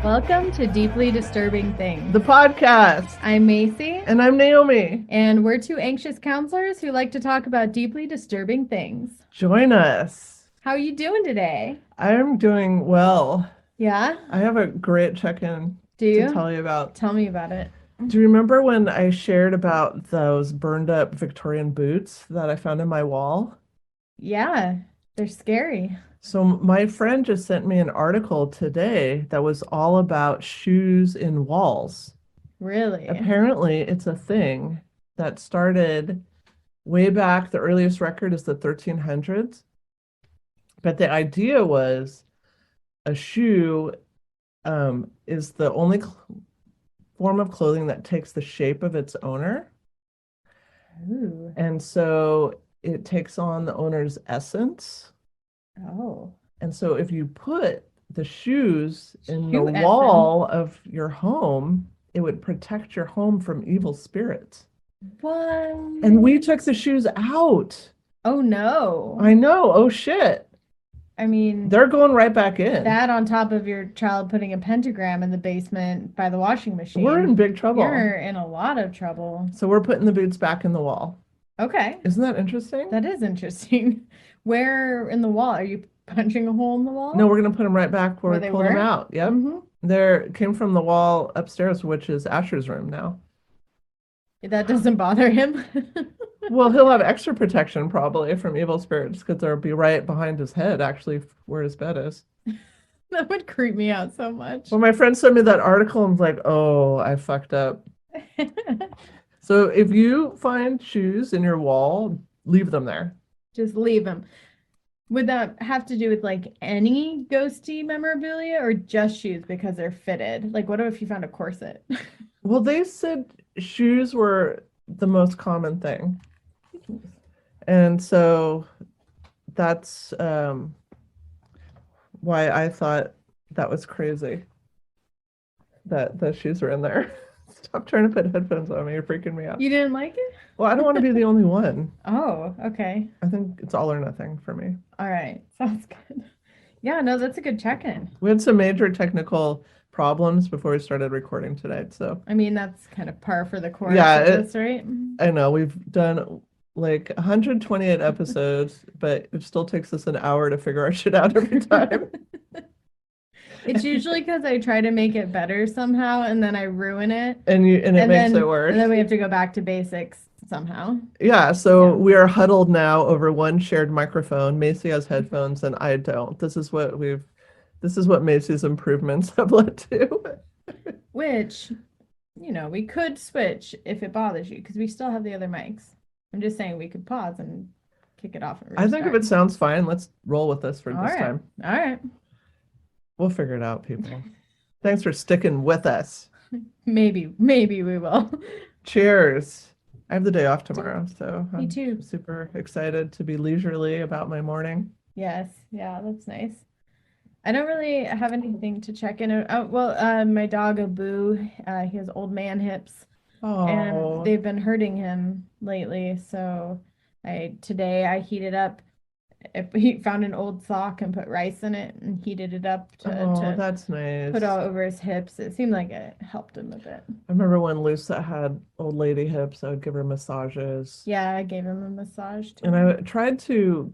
Welcome to Deeply Disturbing Things. The podcast. I'm Macy. And I'm Naomi. And we're two anxious counselors who like to talk about deeply disturbing things. Join us. How are you doing today? I'm doing well. Yeah? I have a great check-in to tell you about. Tell me about it. Do you remember when I shared about those burned up Victorian boots that I found in my wall? Yeah, they're scary. So my friend just sent me an article today that was all about shoes in walls. Really? Apparently, it's a thing that started way back. The earliest record is the 1300s. But the idea was a shoe is the only form of clothing that takes the shape of its owner. Ooh. And so it takes on the owner's essence. Oh. And so if you put the shoes in the wall of your home, it would protect your home from evil spirits. What? And we took the shoes out. Oh, no. I know. Oh, shit. I mean, they're going right back in. That on top of your child putting a pentagram in the basement by the washing machine. We're in big trouble. You're in a lot of trouble. So we're putting the boots back in the wall. Okay. Isn't that interesting? That is interesting. Where in the wall? Are you punching a hole in the wall? No, we're going to put them right back where we pulled them out. Yep. Mm-hmm. They came from the wall upstairs, which is Asher's room now. That doesn't bother him. Well, he'll have extra protection probably from evil spirits because they'll be right behind his head, actually, where his bed is. That would creep me out so much. Well, my friend sent me that article and was like, oh, I fucked up. So if you find shoes in your wall, leave them there. Just leave them. Would that have to do with like any ghosty memorabilia or just shoes because they're fitted? Like, what if you found a corset? Well, they said shoes were the most common thing. And so that's why I thought that was crazy that the shoes were in there. Stop trying to put headphones on me. You're freaking me out. You didn't like it? Well, I don't want to be the only one. Oh, okay. I think it's all or nothing for me. All right. Sounds good. Yeah, no, that's a good check-in. We had some major technical problems before we started recording tonight, so. I mean, that's kind of par for the course. Yeah, of this, right? I know. We've done like 128 episodes, but it still takes us an hour to figure our shit out every time. It's usually because I try to make it better somehow, and then I ruin it. And it makes it worse. And then we have to go back to basics somehow. Yeah, so we are huddled now over one shared microphone. Macy has headphones, and I don't. This is what Macy's improvements have led to. Which, we could switch if it bothers you, because we still have the other mics. I'm just saying we could pause and kick it off. I think if it sounds fine, let's roll with this for this time. All right. We'll figure it out, people. Thanks for sticking with us. Maybe we will. Cheers. I have the day off tomorrow, so Me too. I'm super excited to be leisurely about my morning. Yes. Yeah, that's nice. I don't really have anything to check in. My dog Abu, he has old man hips. Oh. And they've been hurting him lately. So today I heated up. He found an old sock and put rice in it and heated it up to that's nice. Put all over his hips. It seemed like it helped him a bit. I remember when Lucia had old lady hips, I would give her massages. Yeah, I gave him a massage too. And I tried to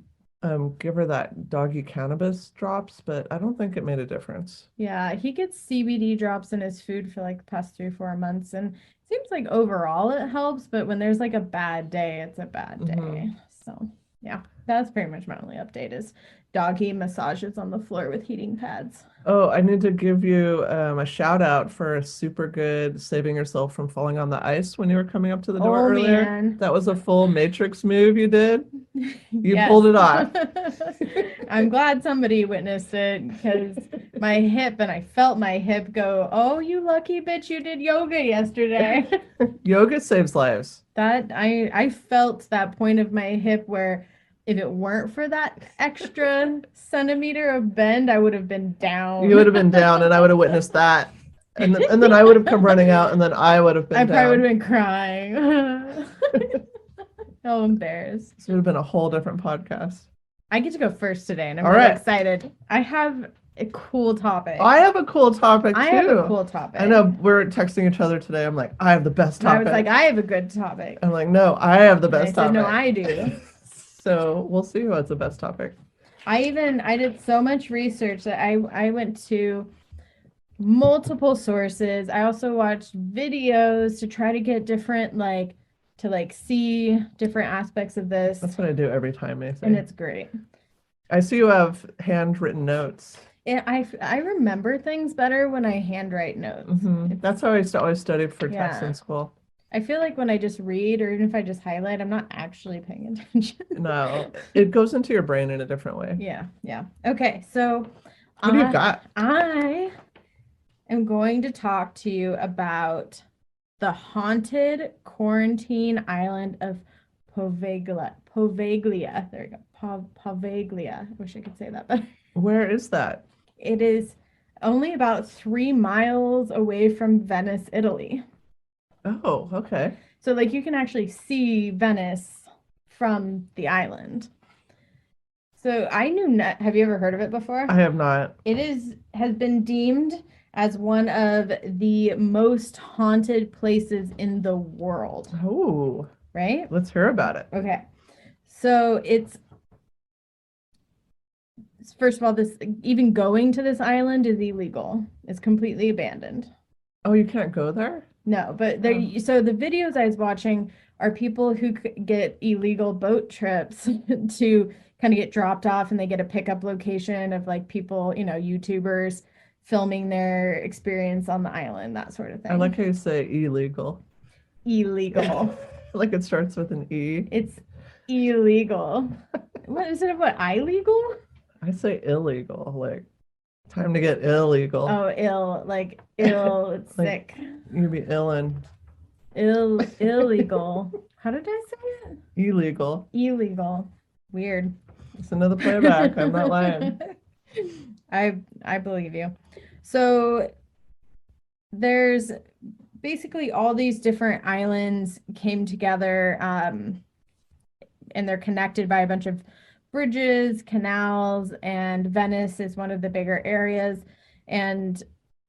give her that doggy cannabis drops, but I don't think it made a difference. Yeah, he gets CBD drops in his food for like the past 3-4 months, and it seems like overall it helps, but when there's like a bad day, it's a bad day. Mm-hmm. So yeah, that's pretty much my only update is doggy massages on the floor with heating pads. Oh, I need to give you a shout out for a super good saving yourself from falling on the ice when you were coming up to the door earlier. Man. That was a full Matrix move you did. You pulled it off. I'm glad somebody witnessed it because my hip, and I felt my hip go, oh, you lucky bitch, you did yoga yesterday. Yoga saves lives. That I felt that point of my hip where if it weren't for that extra centimeter of bend, I would have been down. You would have been down, and I would have witnessed that. And then I would have come running out, and then I would have been down. I probably would have been crying. So embarrassed. This would have been a whole different podcast. I get to go first today, and I'm really excited. I have a cool topic. I have a cool topic I too. have a cool topic. I know we're texting each other today. I'm like, I have the best And I topic. was like, I have a good topic. I'm like, no, I have the And I best said, topic. no, I do. So we'll see what's the best topic. I did so much research that I went to multiple sources. I also watched videos to try to get different to see different aspects of this. That's what I do every time, I think. And it's great. I see you have handwritten notes. I remember things better when I handwrite notes. That's how I always studied for tests in school. I feel like when I just read, or even if I just highlight, I'm not actually paying attention. No, it goes into your brain in a different way. Yeah. Okay, so what do you got? I am going to talk to you about the haunted quarantine island of Poveglia. There we go. Poveglia. I wish I could say that better. Where is that? It is only about 3 miles away from Venice, Italy. Oh, okay. So you can actually see Venice from the island. So I knew not. Have you ever heard of it before? I have not. It has been deemed as one of the most haunted places in the world. Oh. Right? Let's hear about it. Okay. So first of all, this even going to this island is illegal. It's completely abandoned. Oh, you can't go there? No, but so the videos I was watching are people who get illegal boat trips to kind of get dropped off, and they get a pickup location of people, YouTubers filming their experience on the island, that sort of thing. I like how you say illegal. Illegal. Like it starts with an E. It's illegal. What is it? What, illegal? I say illegal. Like, time to get illegal. Oh, ill. Like ill. It's sick. You'd be illin. Illegal. How did I say it? Illegal. Illegal. Weird. It's another playback. I'm not lying. I believe you. So there's basically all these different islands came together, and they're connected by a bunch of bridges, canals, and Venice is one of the bigger areas. And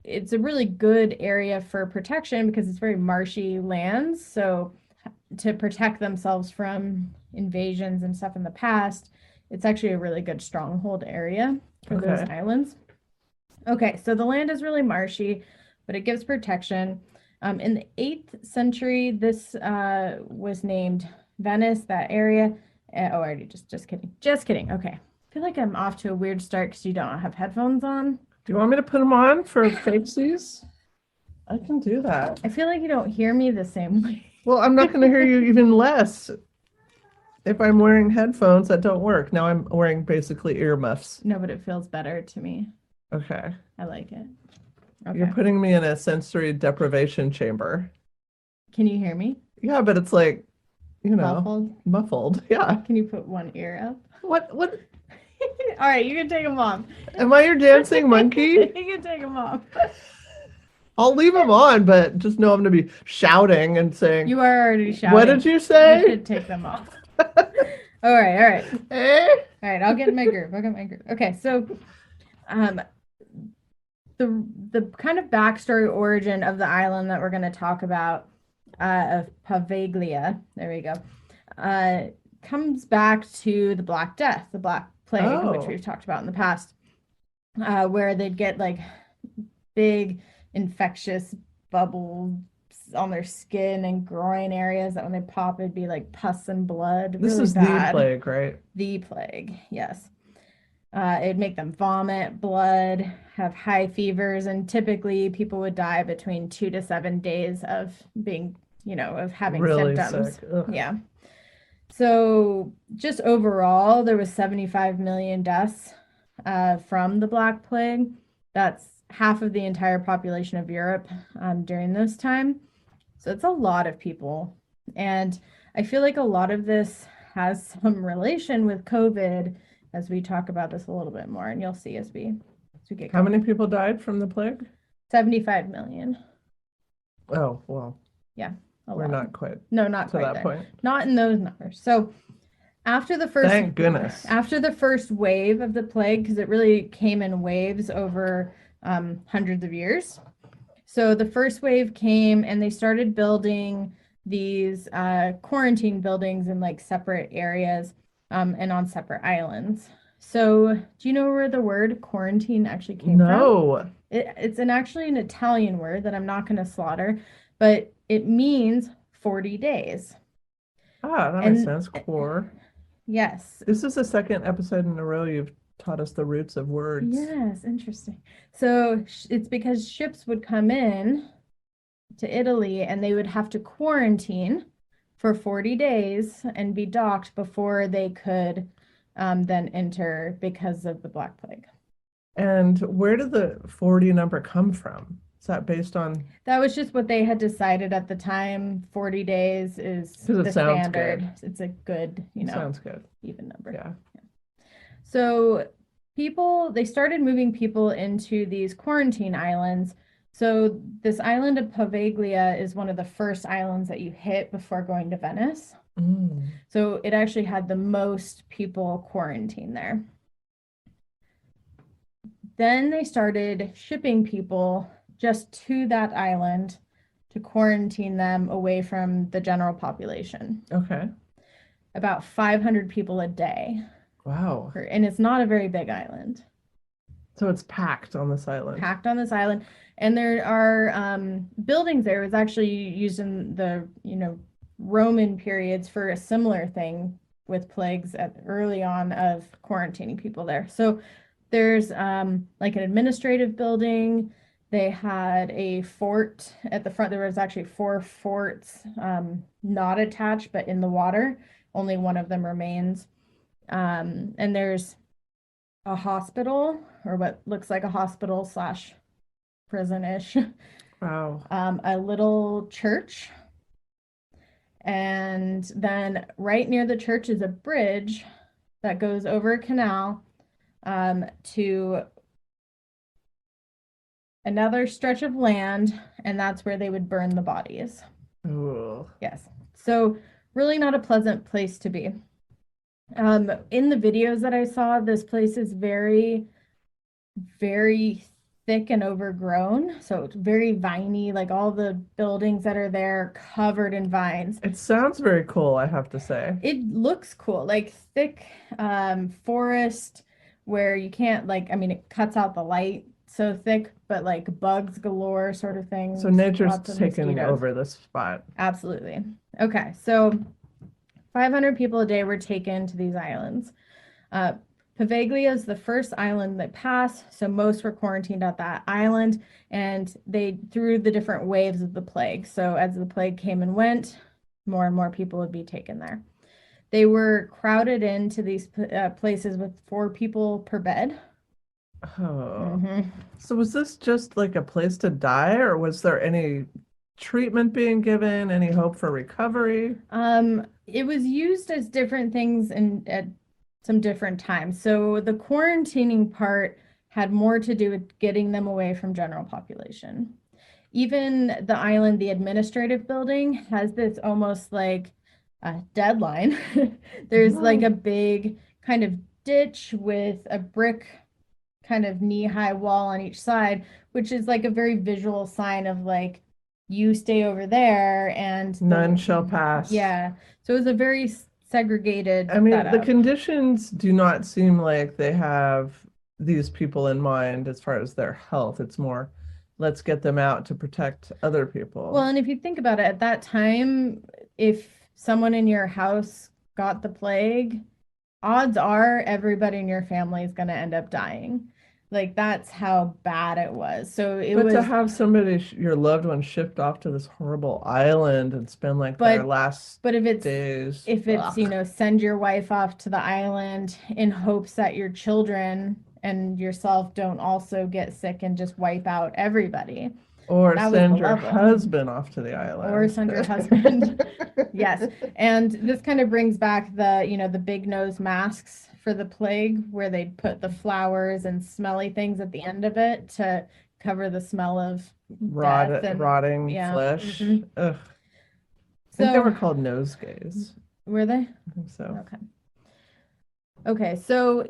it's a really good area for protection because it's very marshy lands. So to protect themselves from invasions and stuff in the past, it's actually a really good stronghold area for those islands. Okay, so the land is really marshy, but it gives protection. In the 8th century, this was named Venice, that area. Already, just kidding. Just kidding. Okay. I feel like I'm off to a weird start because you don't have headphones on. Do you want me to put them on for fakesies? I can do that. I feel like you don't hear me the same way. Well, I'm not going to hear you even less if I'm wearing headphones that don't work. Now I'm wearing basically earmuffs. No, but it feels better to me. Okay. I like it. Okay. You're putting me in a sensory deprivation chamber. Can you hear me? Yeah, but it's like, muffled. Yeah. Can you put one ear up? What? All right, you can take them off. Am I your dancing monkey? You can take them off. I'll leave them on, but just know I'm going to be shouting and saying. You are already shouting. What did you say? You should take them off. All right. Eh? All right, I'll get in my groove. Okay, so the kind of backstory origin of the island that we're going to talk about, of Poveglia, there we go, comes back to the Black Death, the Black Plague, which we've talked about in the past, where they'd get big infectious bubbles on their skin and groin areas that when they pop, it'd be pus and blood. This is bad. The plague, right? The plague, yes. It'd make them vomit blood, have high fevers, and typically people would die between 2 to 7 days of being, of having symptoms. Yeah. So just overall, there was 75 million deaths from the Black Plague. That's half of the entire population of Europe during this time. So it's a lot of people. And I feel like a lot of this has some relation with COVID, as we talk about this a little bit more, and you'll see as we get going. How many people died from the plague? 75 million. Oh, well. Yeah. We're not quite. No, not to quite that there. point. Not in those numbers. So after the first Thank goodness. after the first wave of the plague, because it really came in waves over hundreds of years. So the first wave came and they started building these quarantine buildings in like separate areas and on separate islands. So do you know where the word quarantine actually came from? No. It's actually an Italian word that I'm not going to slaughter, but it means 40 days. Ah, that makes And sense. Core. yes, This is the second episode in a row you've taught us the roots of words. yes, interesting. So it's because ships would come in to Italy and they would have to quarantine for 40 days and be docked before they could then enter because of the Black Plague. And where did the 40 number come from? Is that based on? That was just what they had decided at the time. 40 days is Because the it sounds standard. good. It's a good, It sounds good. even number. Yeah. So they started moving people into these quarantine islands. So this island of Poveglia is one of the first islands that you hit before going to Venice. Mm. So it actually had the most people quarantined there. Then they started shipping people just to that island to quarantine them away from the general population. Okay. About 500 people a day. Wow. And it's not a very big island. So it's packed on this island. Packed on this island. And there are buildings there. It was actually used in the, Roman periods for a similar thing with plagues early on of quarantining people there. So there's like an administrative building. They had a fort at the front. There was actually 4 forts, not attached, but in the water. Only one of them remains. And there's a hospital, or what looks like a hospital slash prison-ish. Wow. A little church. And then right near the church is a bridge that goes over a canal to another stretch of land, and that's where they would burn the bodies. Ooh. Yes. So really not a pleasant place to be. In the videos that I saw, this place is very, very thick and overgrown. So it's very viney, like all the buildings that are there covered in vines. It sounds very cool, I have to say. It looks cool, like thick forest where you can't it cuts out the light so thick, but like bugs galore sort of things. So nature's Lots of taking mosquitoes. over this spot. Absolutely. Okay, so 500 people a day were taken to these islands. Poveglia is the first island that passed, so most were quarantined at that island, and they through the different waves of the plague. So as the plague came and went, more and more people would be taken there. They were crowded into these places with 4 people per bed. Oh. So was this just like a place to die, or was there any treatment being given, any hope for recovery? It was used as different things at some different times. So the quarantining part had more to do with getting them away from general population. Even the island, the administrative building, has this almost like a deadline. There's like a big kind of ditch with a brick kind of knee-high wall on each side, which is like a very visual sign of like you stay over there and None shall pass. Yeah. So it was a very segregated I mean, the setup. conditions do not seem like they have these people in mind as far as their health. It's more, let's get them out to protect other people. Well, and if you think about it, at that time, if someone in your house got the plague, odds are everybody in your family is going to end up dying. Like that's how bad it was. So it But was to have somebody, your loved one, shipped off to this horrible island and spend like their last but if it's days. send your wife off to the island in hopes that your children and yourself don't also get sick and just wipe out everybody. Or send your husband off to the island. Or send your husband. Yes. And this kind of brings back the big nose masks for the plague, where they'd put the flowers and smelly things at the end of it to cover the smell of rotting flesh. Ugh. I think they were called nosegays. Were they? I think so. Okay. Okay, so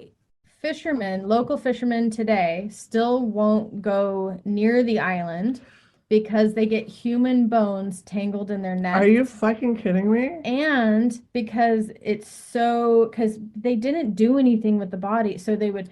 local fishermen today still won't go near the island because they get human bones tangled in their Are nets. you fucking kidding me? And because because they didn't do anything with the body, so they would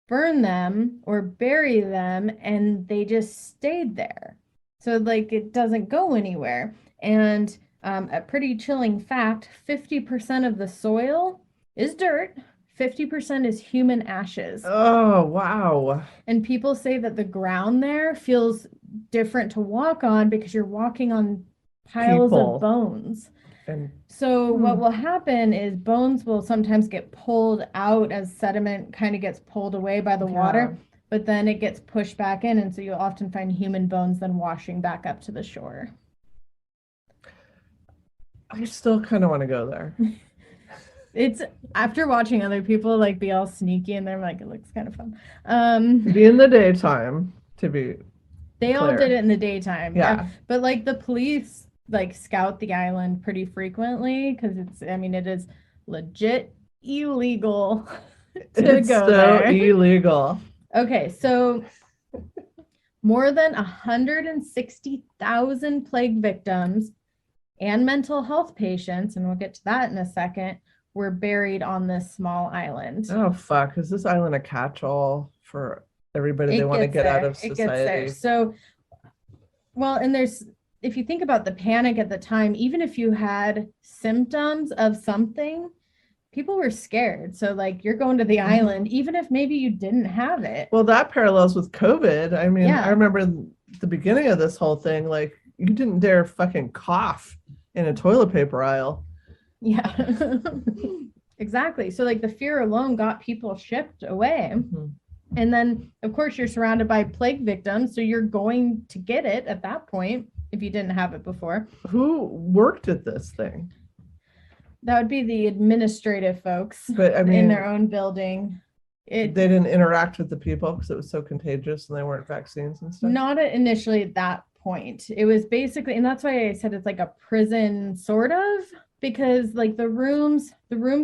burn them or bury them and they just stayed there. So, like, it doesn't go anywhere. And a pretty chilling fact, 50% of the soil is dirt, 50% is human ashes. Oh, wow. And people say that the ground there feels different to walk on because you're walking on piles of People. bones. And So what will happen is bones will sometimes get pulled out as sediment kind of gets pulled away by the water, but then it gets pushed back in, and so you'll often find human bones then washing back up to the shore. I still kind of want to go there. It's after watching other people like be all sneaky and they're like, it looks kind of fun. Be in the daytime, to be They all clear. did it in the daytime. Yeah. But like the police like scout the island pretty frequently because it is legit illegal to It's go so there. illegal. Okay, so more than 160,000 plague victims and mental health patients, and we'll get to that in a second, were buried on this small island. Oh, fuck. Is this island a catch-all for everybody they want to get out of society? It gets there. So, well, and if you think about the panic at the time, even if you had symptoms of something, people were scared. So, like, you're going to the island, even if maybe you didn't have it. Well, that parallels with COVID. I mean, Yeah. I remember the beginning of this whole thing, like, you didn't dare fucking cough in a toilet paper aisle. Yeah. Exactly. So, like, the fear alone got people shipped away. And then, of course, you're surrounded by plague victims, so you're going to get it at that point if you didn't have it before. Who worked at this thing? That would be the administrative folks, but I mean, in their own building. They didn't interact with the people because it was so contagious and they weren't vaccines and stuff? Not initially at that point. It was basically, and that's why I said it's like a prison, sort of, because like the rooms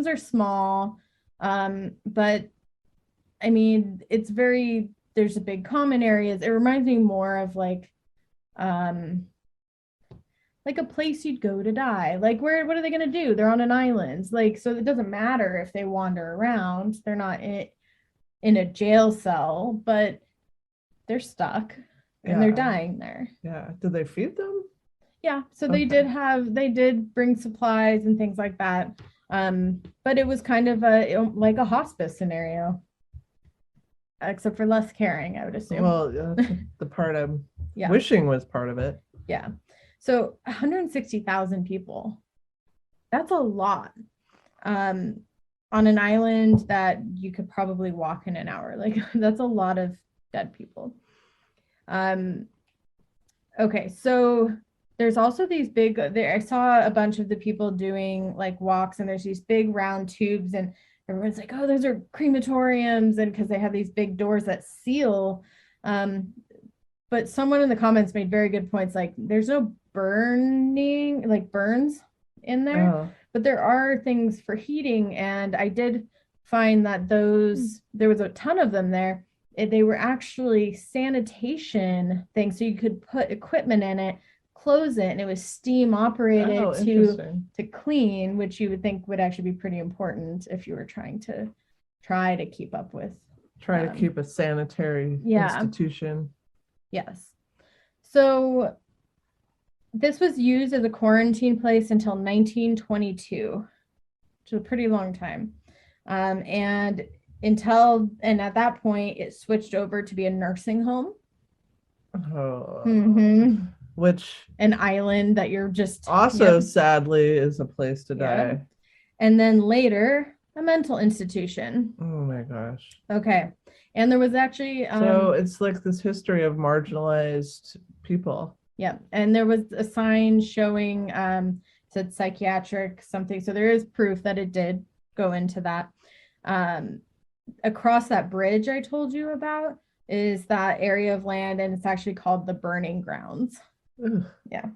are small, but I mean, there's a big common areas. It reminds me more of like a place you'd go to die. Like, what are they going to do? They're on an island. Like, so it doesn't matter if they wander around. They're not in a jail cell, but they're stuck and they're dying there. Yeah. Did they feed them? Yeah. So they did bring supplies and things like that. But it was kind of like a hospice scenario. Except for less caring, I would assume. Well, the part I'm wishing was part of it. Yeah. So 160,000 people. That's a lot. On an island that you could probably walk in an hour. Like, that's a lot of dead people. Okay, so there's also these I saw a bunch of the people doing like walks, and there's these big round tubes, and everyone's like, oh, those are crematoriums, and because they have these big doors that seal. But someone in the comments made very good points, like there's no burns in there, but there are things for heating, and I did find that there was a ton of them there. They were actually sanitation things, so you could put equipment in it, close it, and it was steam operated to clean, which you would think would actually be pretty important if you were trying to keep up with to keep a sanitary institution. Yes. So this was used as a quarantine place until 1922, which is a pretty long time. And at that point, it switched over to be a nursing home. Which an island that you're just also sadly is a place to die. And then later, a mental institution. Oh my gosh. Okay. And there was actually so it's like this history of marginalized people. Yeah. And there was a sign showing said psychiatric something. So there is proof that it did go into that. Across that bridge I told you about is that area of land, and it's actually called the Burning Grounds. Ugh. Yeah.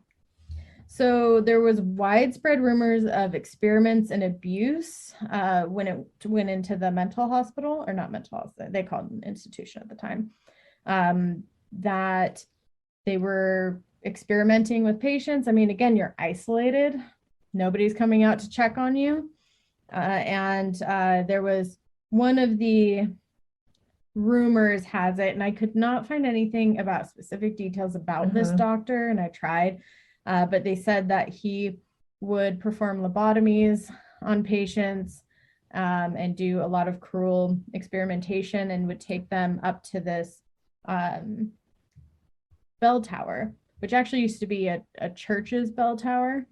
So there was widespread rumors of experiments and abuse when it went into the mental hospital, or not mental hospital, they called it an institution at the time, that they were experimenting with patients. I mean, again, you're isolated. Nobody's coming out to check on you. And there was one of the rumors has it, and I could not find anything about specific details about this doctor, and I tried, but they said that he would perform lobotomies on patients and do a lot of cruel experimentation, and would take them up to this bell tower, which actually used to be a church's bell tower,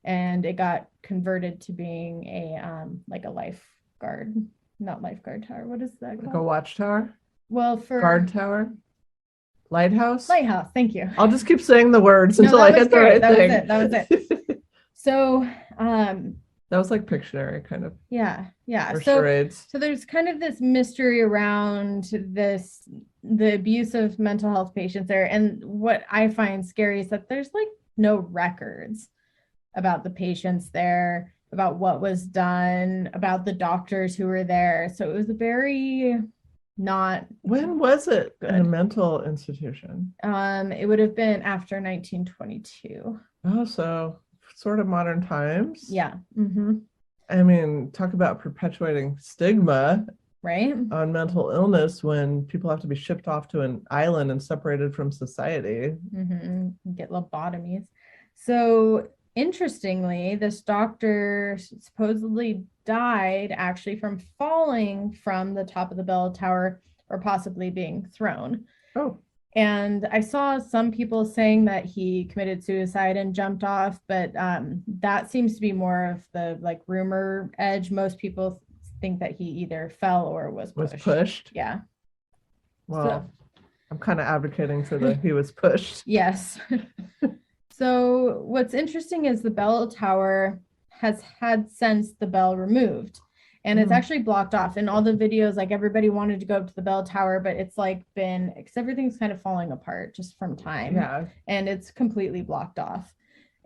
and it got converted to being a like a lifeguard, not lifeguard tower. What is that called? Like a watchtower? Well, for guard tower? Lighthouse? Lighthouse, thank you. I'll just keep saying the words until I hit the right thing. That was it. So that was like Pictionary kind of. Yeah. Or charades. So there's kind of this mystery around the abuse of mental health patients there. And what I find scary is that there's like no records about the patients there, about what was done, about the doctors who were there. So it was very not. When was it good. In a mental institution? It would have been after 1922. Oh, so sort of modern times. Yeah. Mm-hmm. I mean, talk about perpetuating stigma, right, on mental illness when people have to be shipped off to an island and separated from society. Get lobotomies. So interestingly, this doctor supposedly died actually from falling from the top of the bell tower, or possibly being thrown. Oh. And I saw some people saying that he committed suicide and jumped off, but that seems to be more of the like rumor edge. Most people think that he either fell or was pushed. Yeah. Well, I'm kind of advocating for the he was pushed. Yes. So what's interesting is the bell tower has had since the bell removed, and it's actually blocked off. In all the videos, like everybody wanted to go up to the bell tower, but it's like because everything's kind of falling apart just from time. Yeah. And it's completely blocked off.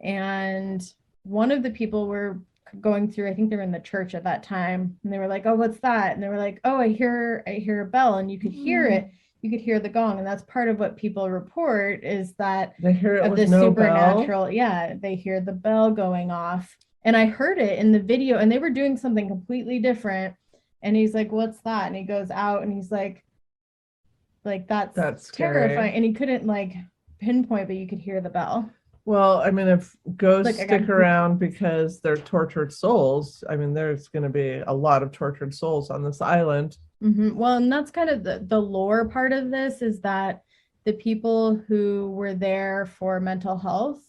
And one of the people were going through, I think they were in the church at that time, and they were like, "Oh, what's that?" And they were like, "Oh, I hear a bell," and you could hear it. You could hear the gong, and that's part of what people report is that they hear it of with the no supernatural. bell? Yeah, they hear the bell going off, and I heard it in the video, and they were doing something completely different. And he's like, "What's that?" And he goes out, and he's like that's terrifying. And he couldn't like pinpoint, but you could hear the bell. Well, I mean, if ghosts stick around because they're tortured souls, I mean, there's going to be a lot of tortured souls on this island. Well, and that's kind of the lore part of this, is that the people who were there for mental health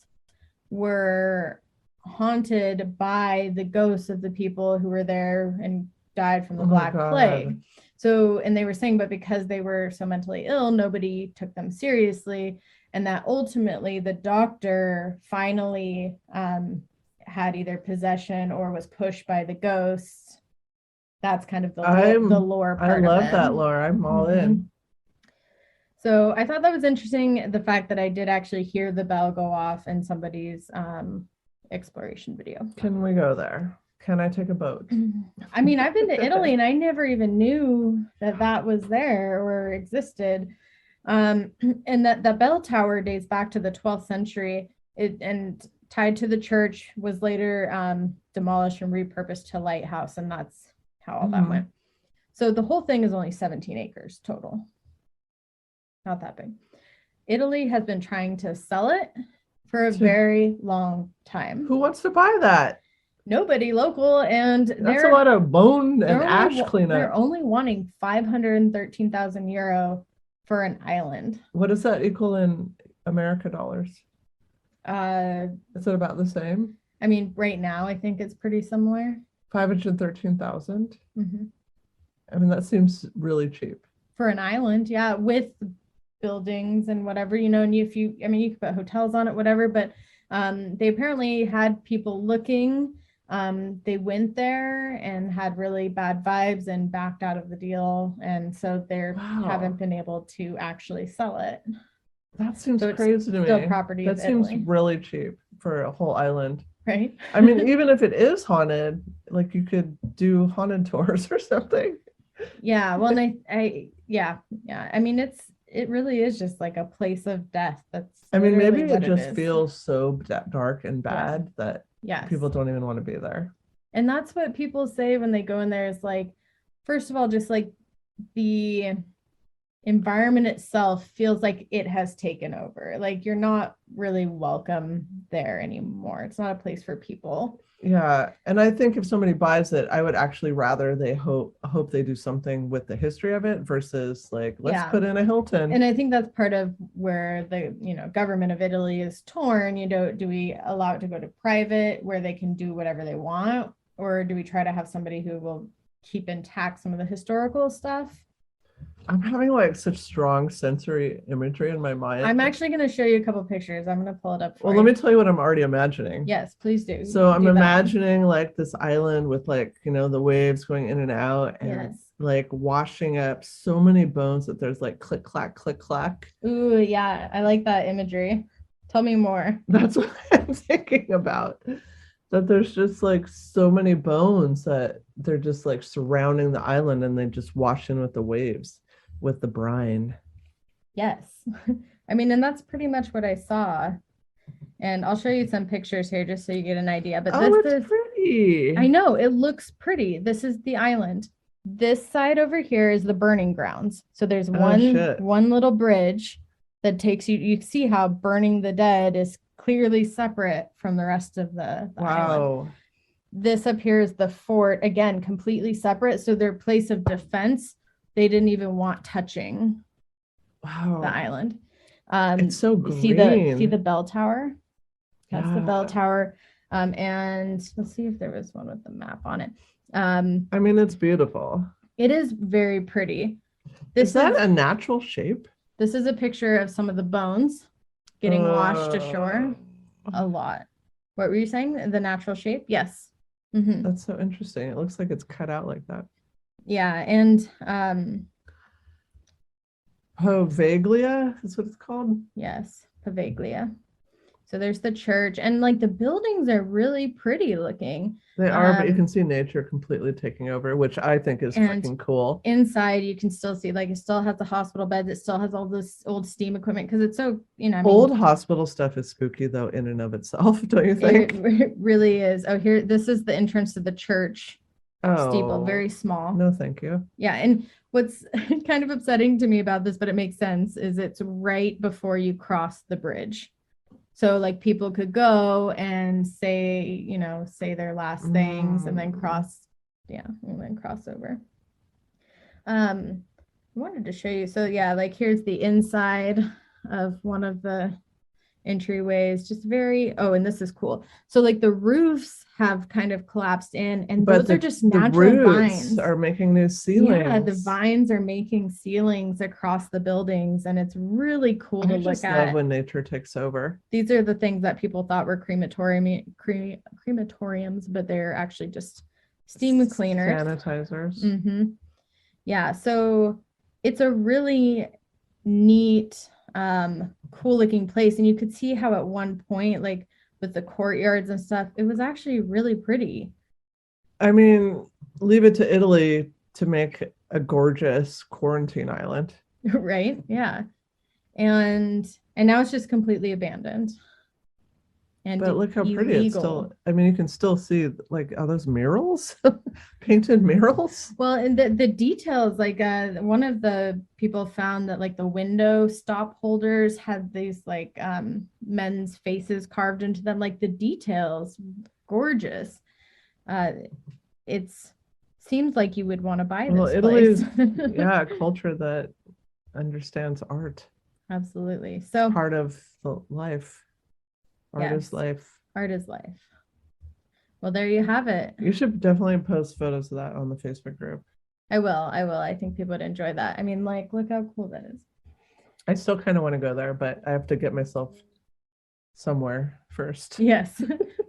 were haunted by the ghosts of the people who were there and died from the Black Plague. So, and they were saying, but because they were so mentally ill, nobody took them seriously. And that ultimately the doctor finally had either possession or was pushed by the ghosts. That's kind of the lore part. I love that lore. I'm all in. So I thought that was interesting, the fact that I did actually hear the bell go off in somebody's exploration video. Can we go there? Can I take a boat? I mean, I've been to Italy and I never even knew that was there or existed. And that the bell tower dates back to the 12th century, and tied to the church, was later demolished and repurposed to lighthouse, and that's how all that went. So the whole thing is only 17 acres total. Not that big. Italy has been trying to sell it for a very long time. Who wants to buy that? Nobody local, and that's a lot of bone and ash cleanup. They're only wanting 513,000 euro for an island. What does that equal in America dollars? Is it about the same? I mean, right now I think it's pretty similar. 513,000. I mean, that seems really cheap for an island. Yeah, with buildings and whatever, you know. And you could put hotels on it, whatever. But they apparently had people looking. They went there and had really bad vibes and backed out of the deal, and so they haven't been able to actually sell it. That seems crazy to me. Still property. That seems really cheap. for a whole island. Right? I mean, even if it is haunted, like you could do haunted tours or something. Yeah, well, and yeah. I mean, it really is just like a place of death. That's I mean, literally maybe it what it just is. feels so dark and Yeah. bad that Yes. people don't even want to be there. And that's what people say when they go in there is like, first of all, just like the environment itself feels like it has taken over. Like you're not really welcome there anymore. It's not a place for people. Yeah, and I think if somebody buys it, I would actually rather they hope they do something with the history of it versus like let's Yeah. put in a Hilton. And I think that's part of where the government of Italy is torn. Do we allow it to go to private where they can do whatever they want, or do we try to have somebody who will keep intact some of the historical stuff? I'm having like such strong sensory imagery in my mind. I'm actually going to show you a couple pictures. I'm going to pull it up for Well, you. let me tell you what I'm already imagining. Yes, please do. So I'm Do that. imagining like this island with like, the waves going in and out and Yes. like washing up so many bones that there's like click, clack, click, clack. Ooh, yeah. I like that imagery. Tell me more. That's what I'm thinking about. That there's just like so many bones that they're just like surrounding the island and they just wash in with the waves, with the brine. Yes. I mean, and that's pretty much what I saw. And I'll show you some pictures here just so you get an idea. But It's pretty. I know, it looks pretty. This is the island. This side over here is the burning grounds. So there's one little bridge that takes you see how burning the dead is clearly separate from the rest of the island. This up here is the fort, again, completely separate. So their place of defense, they didn't even want touching the island. It's so green. See the bell tower? That's the bell tower. And let's see if there was one with the map on it. I mean, it's beautiful. It is very pretty. Is that a natural shape? This is a picture of some of the bones getting washed ashore. A lot. What were you saying? The natural shape? Yes. Mm-hmm. That's so interesting. It looks like it's cut out like that. Yeah, and Poveglia is what it's called. Yes, Poveglia. So there's the church, and like the buildings are really pretty looking. They are, but you can see nature completely taking over, which I think is freaking cool. Inside, you can still see like it still has the hospital beds. It still has all this old steam equipment because it's so old hospital stuff is spooky though in and of itself, don't you think? It really is. Oh, here, this is the entrance to the church steeple, very small. No, thank you. Yeah, and what's kind of upsetting to me about this, but it makes sense, is it's right before you cross the bridge. So like people could go and say their last things and then cross over. I wanted to show you. So yeah, like here's the inside of one of the entryways, just and this is cool. So like the roofs have kind of collapsed in, and those are just natural vines are making new ceilings. Yeah, the vines are making ceilings across the buildings, and it's really cool to look at. I love when nature takes over. These are the things that people thought were crematoriums, but they're actually just steam cleaners, sanitizers. Mm-hmm. Yeah, so it's a really neat, cool looking place, and you could see how at one point, like with the courtyards and stuff, it was actually really pretty. I mean, leave it to Italy to make a gorgeous quarantine island. Right? Yeah. And now it's just completely abandoned. But look how pretty it's still. I mean, you can still see like those murals, painted murals. Well, and the details, like one of the people found that like the window stop holders had these like men's faces carved into them. Like the details, gorgeous. It seems like you would want to buy this. Well, Italy's a culture that understands art. Absolutely. So part of the life. Art is life. Art is life. Well, there you have it. You should definitely post photos of that on the Facebook group. I will. I think people would enjoy that. I mean, like, look how cool that is. I still kind of want to go there, but I have to get myself somewhere first. Yes.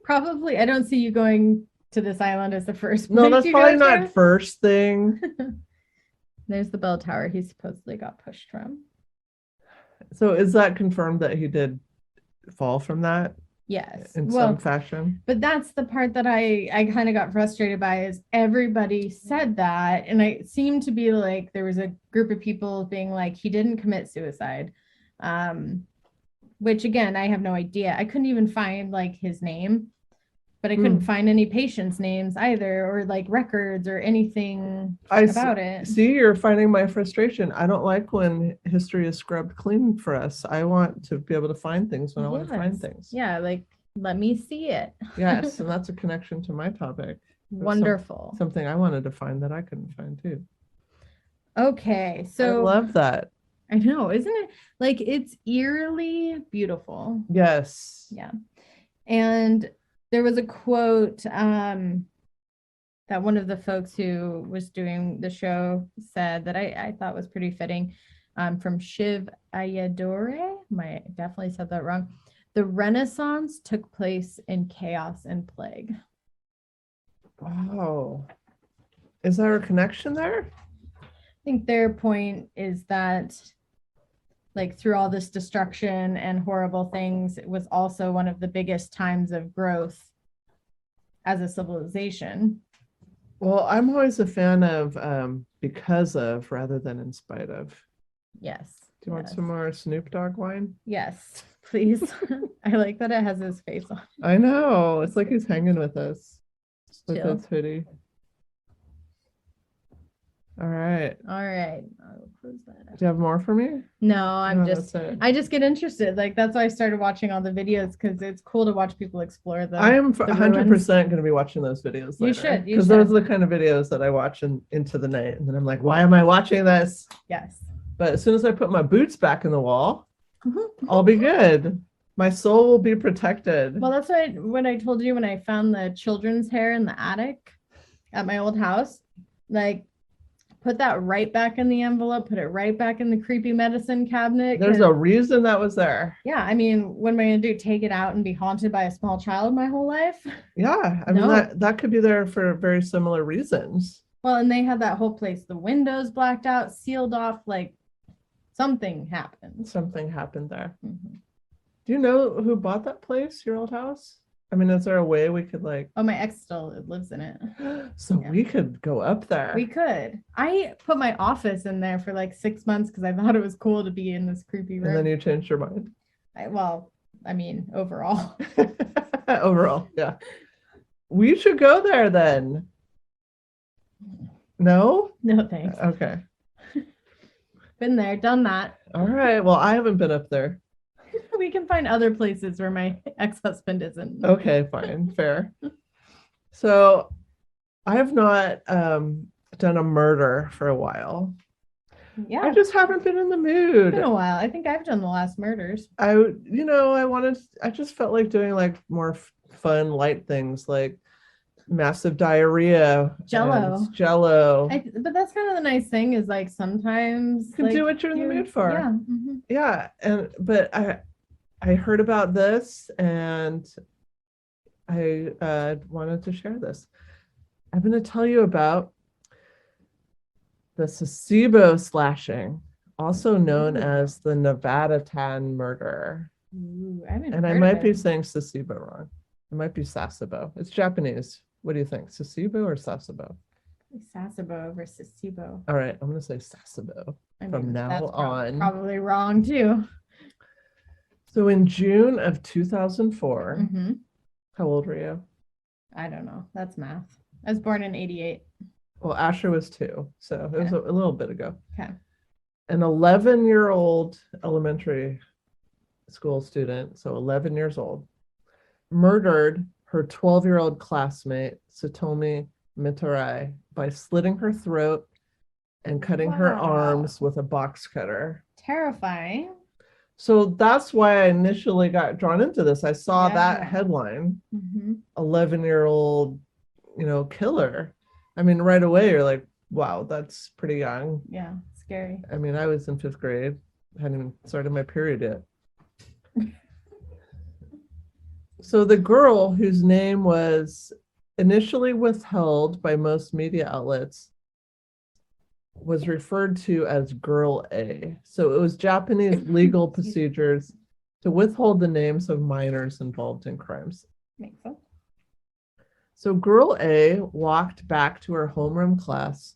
Probably. I don't see you going to this island as the first. No, that's probably not first thing. There's the bell tower he supposedly got pushed from. So is that confirmed that he did fall from that? Yes. in some Well, fashion. but that's the part that I kind of got frustrated by is everybody said that, and it seemed to be like there was a group of people being like he didn't commit suicide, which again I have no idea. I couldn't even find like his name, but I couldn't find any patients' names either, or like records or anything about it. See, you're finding my frustration. I don't like when history is scrubbed clean for us. I want to be able to find things when I want to find things. Yeah, like let me see it. Yes, and that's a connection to my topic. Wonderful. Something I wanted to find that I couldn't find too. Okay, I so love that. I know, isn't it? Like it's eerily beautiful. Yes. Yeah. And there was a quote that one of the folks who was doing the show said that I thought was pretty fitting, from Shiv Ayadore. I definitely said that wrong. The Renaissance took place in chaos and plague. Wow. Is there a connection there? I think their point is that like through all this destruction and horrible things, it was also one of the biggest times of growth as a civilization. Well, I'm always a fan of because of rather than in spite of. Yes. Do you want some more Snoop Dogg wine? Yes, please. I like that it has his face on. I know. It's like he's hanging with us with his hoodie. All right. All right. I'll close that up. Do you have more for me? No, I just get interested. Like that's why I started watching all the videos because it's cool to watch people explore the. I am 100% going to be watching those videos later. You should. Because those are the kind of videos that I watch into the night. And then I'm like, why am I watching this? Yes. But as soon as I put my boots back in the wall, I'll be good. My soul will be protected. Well, that's what I told you when I found the children's hair in the attic at my old house. Like, put that right back in the envelope, put it right back in the creepy medicine cabinet. There's a reason that was there. Yeah, I mean, what am I going to do? Take it out and be haunted by a small child my whole life? Yeah, I mean, that could be there for very similar reasons. Well, and they had that whole place, the windows blacked out, sealed off, like something happened. Something happened there. Mm-hmm. Do you know who bought that place, your old house? I mean, is there a way we could like... Oh, my ex still lives in it. So yeah. We could go up there. We could. I put my office in there for like 6 months because I thought it was cool to be in this creepy room. And then you changed your mind. I mean, overall. Overall, yeah. We should go there then. No? No, thanks. Okay. Been there, done that. All right. Well, I haven't been up there. We can find other places where my ex-husband isn't. Okay, fine, fair. So I have not done a murder for a while. Yeah. I just haven't been in the mood. It's been a while. I think I've done the last murders. I just felt like doing like more fun, light things like massive diarrhea. Jello. But that's kind of the nice thing is like sometimes you can do what you're in the mood for. Yeah. Mm-hmm. Yeah. But I heard about this and I wanted to share this. I'm going to tell you about the Sasebo Slashing, also known as the Nevada Tan murder. Ooh, I might be saying Sasebo wrong. It might be Sasebo. It's Japanese. What do you think? Sasebo or Sasebo? Sasebo over Sasebo. All right, I'm going to say Sasebo from now on. Probably wrong too. So in June of 2004, how old were you? I don't know. That's math. I was born in 88. Well, Asher was 2, so it was a little bit ago. Okay. An 11-year-old elementary school student, so 11 years old, murdered her 12-year-old classmate, Satomi Mitarai, by slitting her throat and cutting her arms with a box cutter. Terrifying. So that's why I initially got drawn into this. I saw that headline, 11-year-old, killer. I mean, right away, you're like, wow, that's pretty young. Yeah, scary. I mean, I was in 5th grade, hadn't even started my period yet. So the girl, whose name was initially withheld by most media outlets, was referred to as Girl A. So it was Japanese legal procedures to withhold the names of minors involved in crimes. Makes sense. So girl A walked back to her homeroom class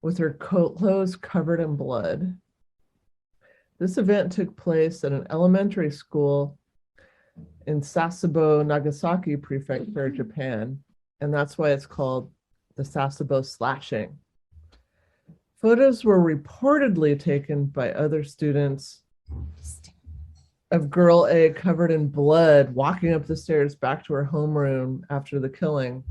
with her clothes covered in blood. This event took place at an elementary school in Sasebo, Nagasaki Prefecture, Japan, and that's why it's called the Sasebo Slashing. Photos were reportedly taken by other students of girl A covered in blood walking up the stairs back to her homeroom after the killing.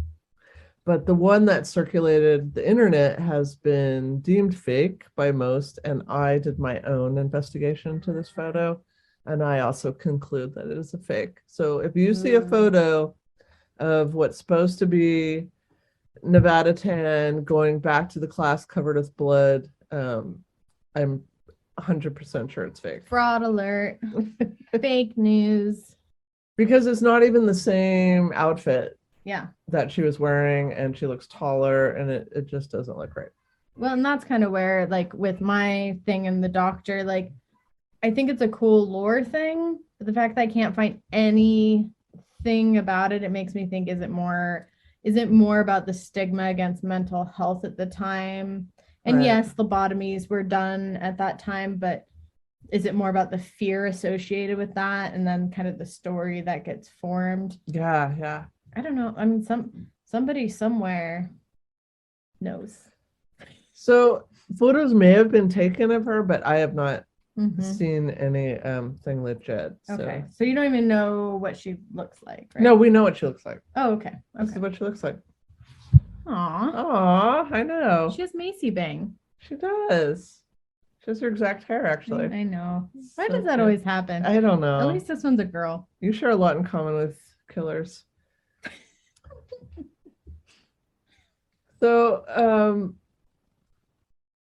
But the one that circulated the internet has been deemed fake by most, and I did my own investigation to this photo, and I also conclude that it is a fake. So if you see a photo of what's supposed to be Nevada Tan going back to the class covered with blood, I'm 100% sure it's fake. Fraud alert. Fake news. Because it's not even the same outfit Yeah. that she was wearing, and she looks taller, and it just doesn't look right. Well, and that's kind of where, like, with my thing and the doctor, like, I think it's a cool lore thing. But the fact that I can't find anything about it, it makes me think, is it more about the stigma against mental health at the time? And Right. yes, lobotomies were done at that time, but is it more about the fear associated with that, and then kind of the story that gets formed? Yeah. I don't know. I mean, somebody somewhere knows. So photos may have been taken of her, but I have not Mhm. seen any thing legit. So. Okay, so you don't even know what she looks like, right? No, we know what she looks like. Oh, okay. This is what she looks like. Aw, Aw, I know. she has Macy Bang. She does. She has her exact hair, actually. I know. Why So does that cute. always happen? I don't know. At least this one's a girl. You share a lot in common with killers. So,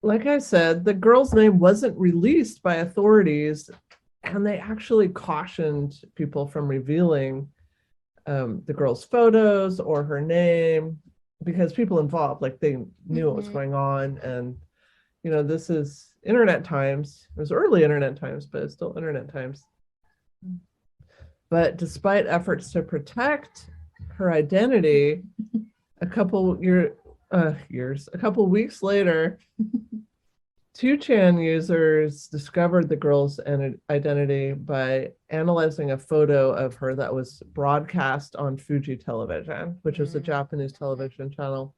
like I said, the girl's name wasn't released by authorities, and they actually cautioned people from revealing the girl's photos or her name, because people involved, like, they knew what was going on. And this is internet times. It was early internet times, but it's still internet times. But despite efforts to protect her identity, a couple weeks later, 2chan users discovered the girl's identity by analyzing a photo of her that was broadcast on Fuji Television, which was a Japanese television channel.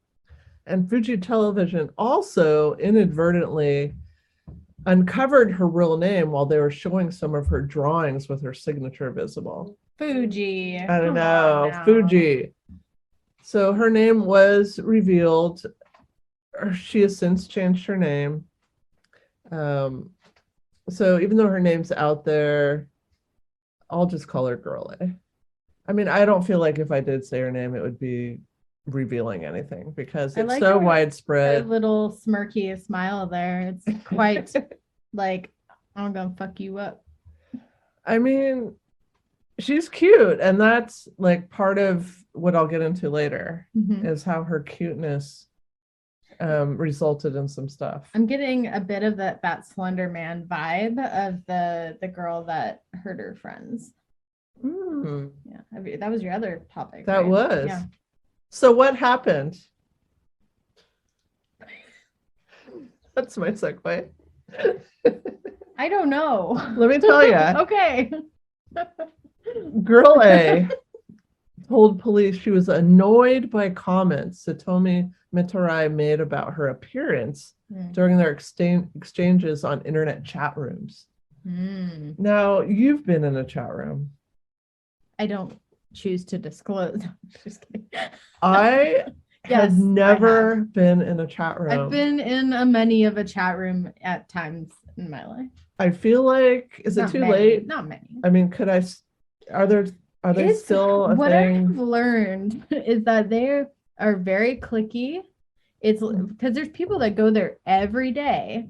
And Fuji Television also inadvertently uncovered her real name while they were showing some of her drawings with her signature visible. Fuji. I don't know, Fuji. So her name was revealed. She has since changed her name. So even though her name's out there, I'll just call her Girl A. I mean, I don't feel like if I did say her name, it would be revealing anything, because it's so widespread. That little smirky smile there. It's quite like, I'm gonna fuck you up. I mean, she's cute, and that's like part of what I'll get into later, is how her cuteness resulted in some stuff. I'm getting a bit of that Slender Man vibe of the girl that hurt her friends. Yeah, that was your other topic. That right? was. Yeah. So what happened? That's my segue. I don't know. Let me tell you. Okay. Girl A told police she was annoyed by comments Satomi Mitarai made about her appearance during their exchanges on internet chat rooms. Now, you've been in a chat room. I don't choose to disclose. Just kidding. I have never been in a chat room. I've been in many of a chat room at times in my life. I feel like, is it too late? Not many. I mean, are they still a what thing? I've learned is that they are very cliquey. It's because there's people that go there every day,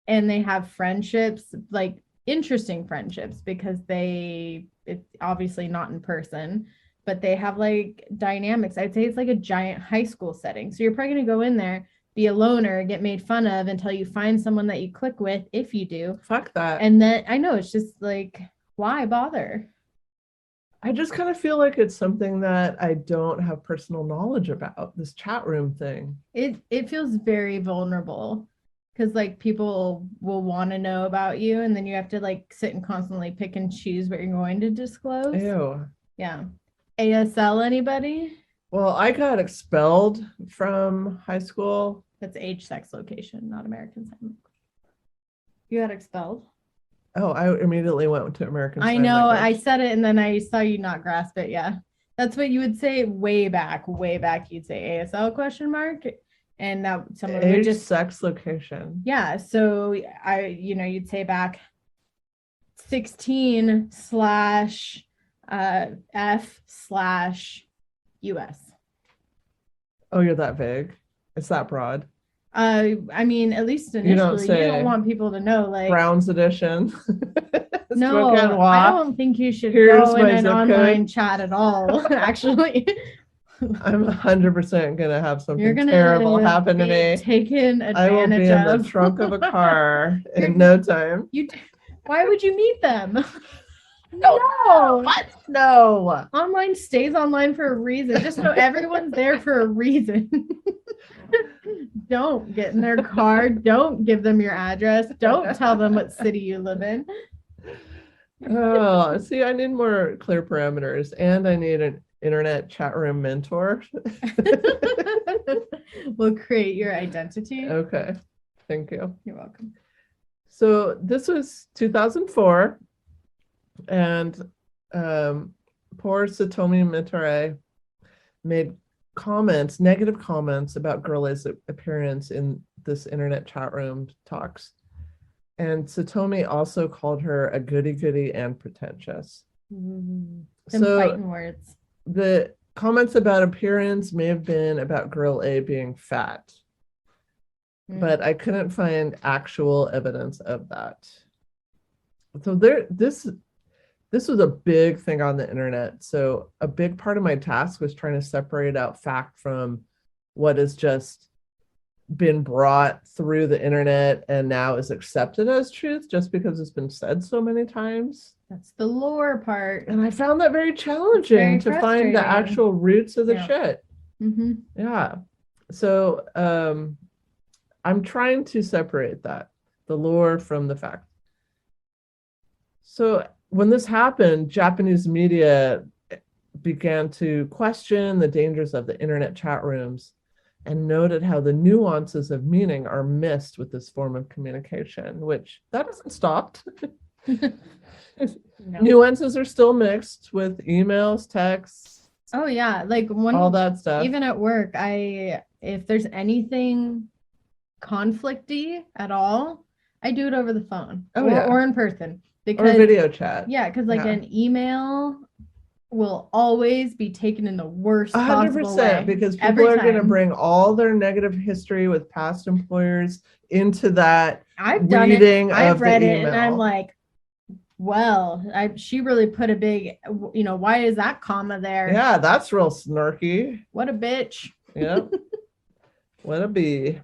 and they have friendships, like interesting friendships, because it's obviously not in person, but they have like dynamics. I'd say it's like a giant high school setting. So you're probably going to go in there, be a loner, get made fun of until you find someone that you click with, if you do. Fuck that. And then I know it's just like, Why bother? I just kind of feel like it's something that I don't have personal knowledge about, this chat room thing. It feels very vulnerable because like people will want to know about you, and then you have to like sit and constantly pick and choose what you're going to disclose. Ew. Yeah. ASL anybody? Well, I got expelled from high school. That's age, sex, location, not American Sign Language. You got expelled? Oh, I immediately went to American I Sign know, I Language. said it and then I saw you not grasp it. Yeah. That's what you would say way back, way back. You'd say ASL question mark. And that someone would Age, just, sex, location. yeah. So you'd say back 16 slash F slash US. Oh, you're that vague. It's that broad. I mean, at least You don't initially, you don't say want people to know, like, Brown's edition. no, I don't think you should Here's go in my an zip online code. chat at all, actually. I'm 100% gonna have You're something gonna terrible happen to be me. taken I will be advantage in the of. trunk of a car in no time. Why would you meet them? No. What? No. Online stays online for a reason. Just know everyone's there for a reason. Don't get in their car. Don't give them your address. Don't tell them what city you live in. Oh, see, I need more clear parameters, and I need an internet chat room mentor. We'll create your identity. Okay, thank you. You're welcome. So this was 2004, and poor Satomi Mitare made comments, negative comments about Girl A's appearance in this internet chat room talks. And Satomi also called her a goody goody and pretentious. Some So fighting words. the comments about appearance may have been about Girl A being fat, but I couldn't find actual evidence of that. So this was a big thing on the internet. So a big part of my task was trying to separate out fact from what has just been brought through the internet and now is accepted as truth just because it's been said so many times. That's the lore part. And I found that very challenging to find the actual roots of the shit. Mm-hmm. Yeah. So I'm trying to separate that, the lore from the fact. So when this happened, Japanese media began to question the dangers of the internet chat rooms and noted how the nuances of meaning are missed with this form of communication, which that hasn't stopped. No. Nuances are still mixed with emails, texts. Oh yeah, like all that stuff. Even at work, if there's anything conflicty at all, I do it over the phone or in person, because or video chat. Yeah, because like an email will always be taken in the worst possible way. Because people are going to bring all their negative history with past employers into that I've done it. I've read it, and I'm like, well, she really put a big, why is that comma there? Yeah, that's real snarky. What a bitch. Yep. What a bee.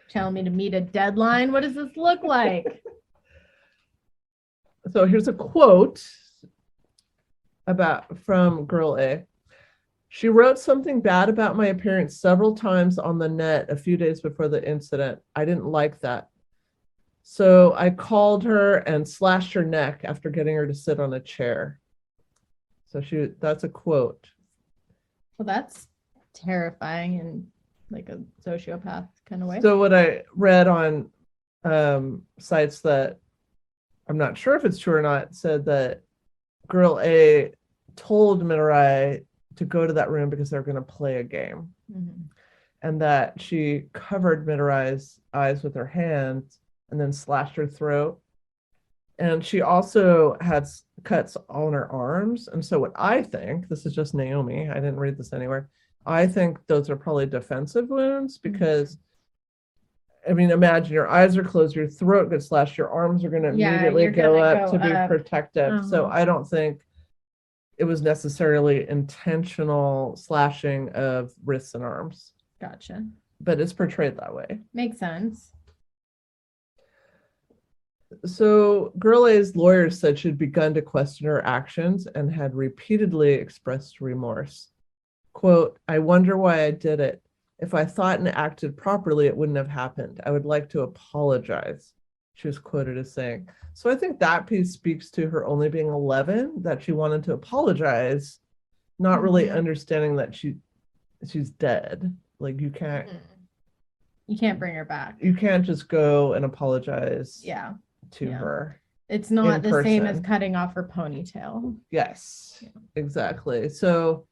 Telling me to meet a deadline. What does this look like? So here's a quote from Girl A. She wrote something bad about my appearance several times on the net a few days before the incident. I didn't like that. So I called her and slashed her neck after getting her to sit on a chair. So that's a quote. Well, that's terrifying in like a sociopath kind of way. So what I read on sites that I'm not sure if it's true or not said that Girl A told Mitarai to go to that room because they're going to play a game. Mm-hmm. And that she covered Mitarai's eyes with her hand and then slashed her throat. And she also had cuts on her arms. And so what I think, this is just Naomi, I didn't read this anywhere, I think those are probably defensive wounds because, I mean, imagine your eyes are closed, your throat gets slashed, your arms are going to immediately go up to be protective. Uh-huh. So I don't think it was necessarily intentional slashing of wrists and arms. Gotcha. But it's portrayed that way. Makes sense. So Gurley's lawyer said she'd begun to question her actions and had repeatedly expressed remorse. Quote, I wonder why I did it. If I thought and acted properly, it wouldn't have happened. I would like to apologize, she was quoted as saying. So I think that piece speaks to her only being 11, that she wanted to apologize, not really understanding that she's dead. Like you can't bring her back. You can't just go and apologize to Yeah. her. It's not in the same as person. cutting off her ponytail. Yes, exactly. So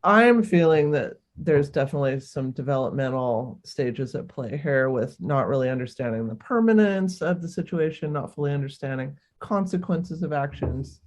I'm feeling that there's definitely some developmental stages at play here with not really understanding the permanence of the situation, not fully understanding consequences of actions.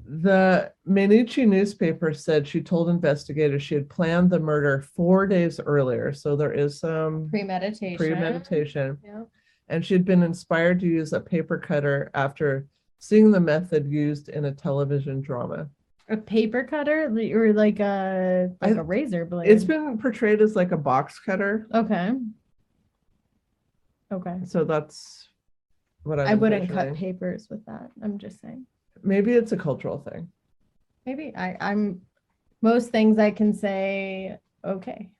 The Mainichi newspaper said she told investigators she had planned the murder 4 days earlier. So there is some premeditation. Yeah. And she had been inspired to use a paper cutter after seeing the method used in a television drama. A paper cutter or like a razor blade? It's been portrayed as like a box cutter. Okay. So that's what I wouldn't cut papers with that. I'm just saying. Maybe it's a cultural thing. Maybe I'm most things I can say okay.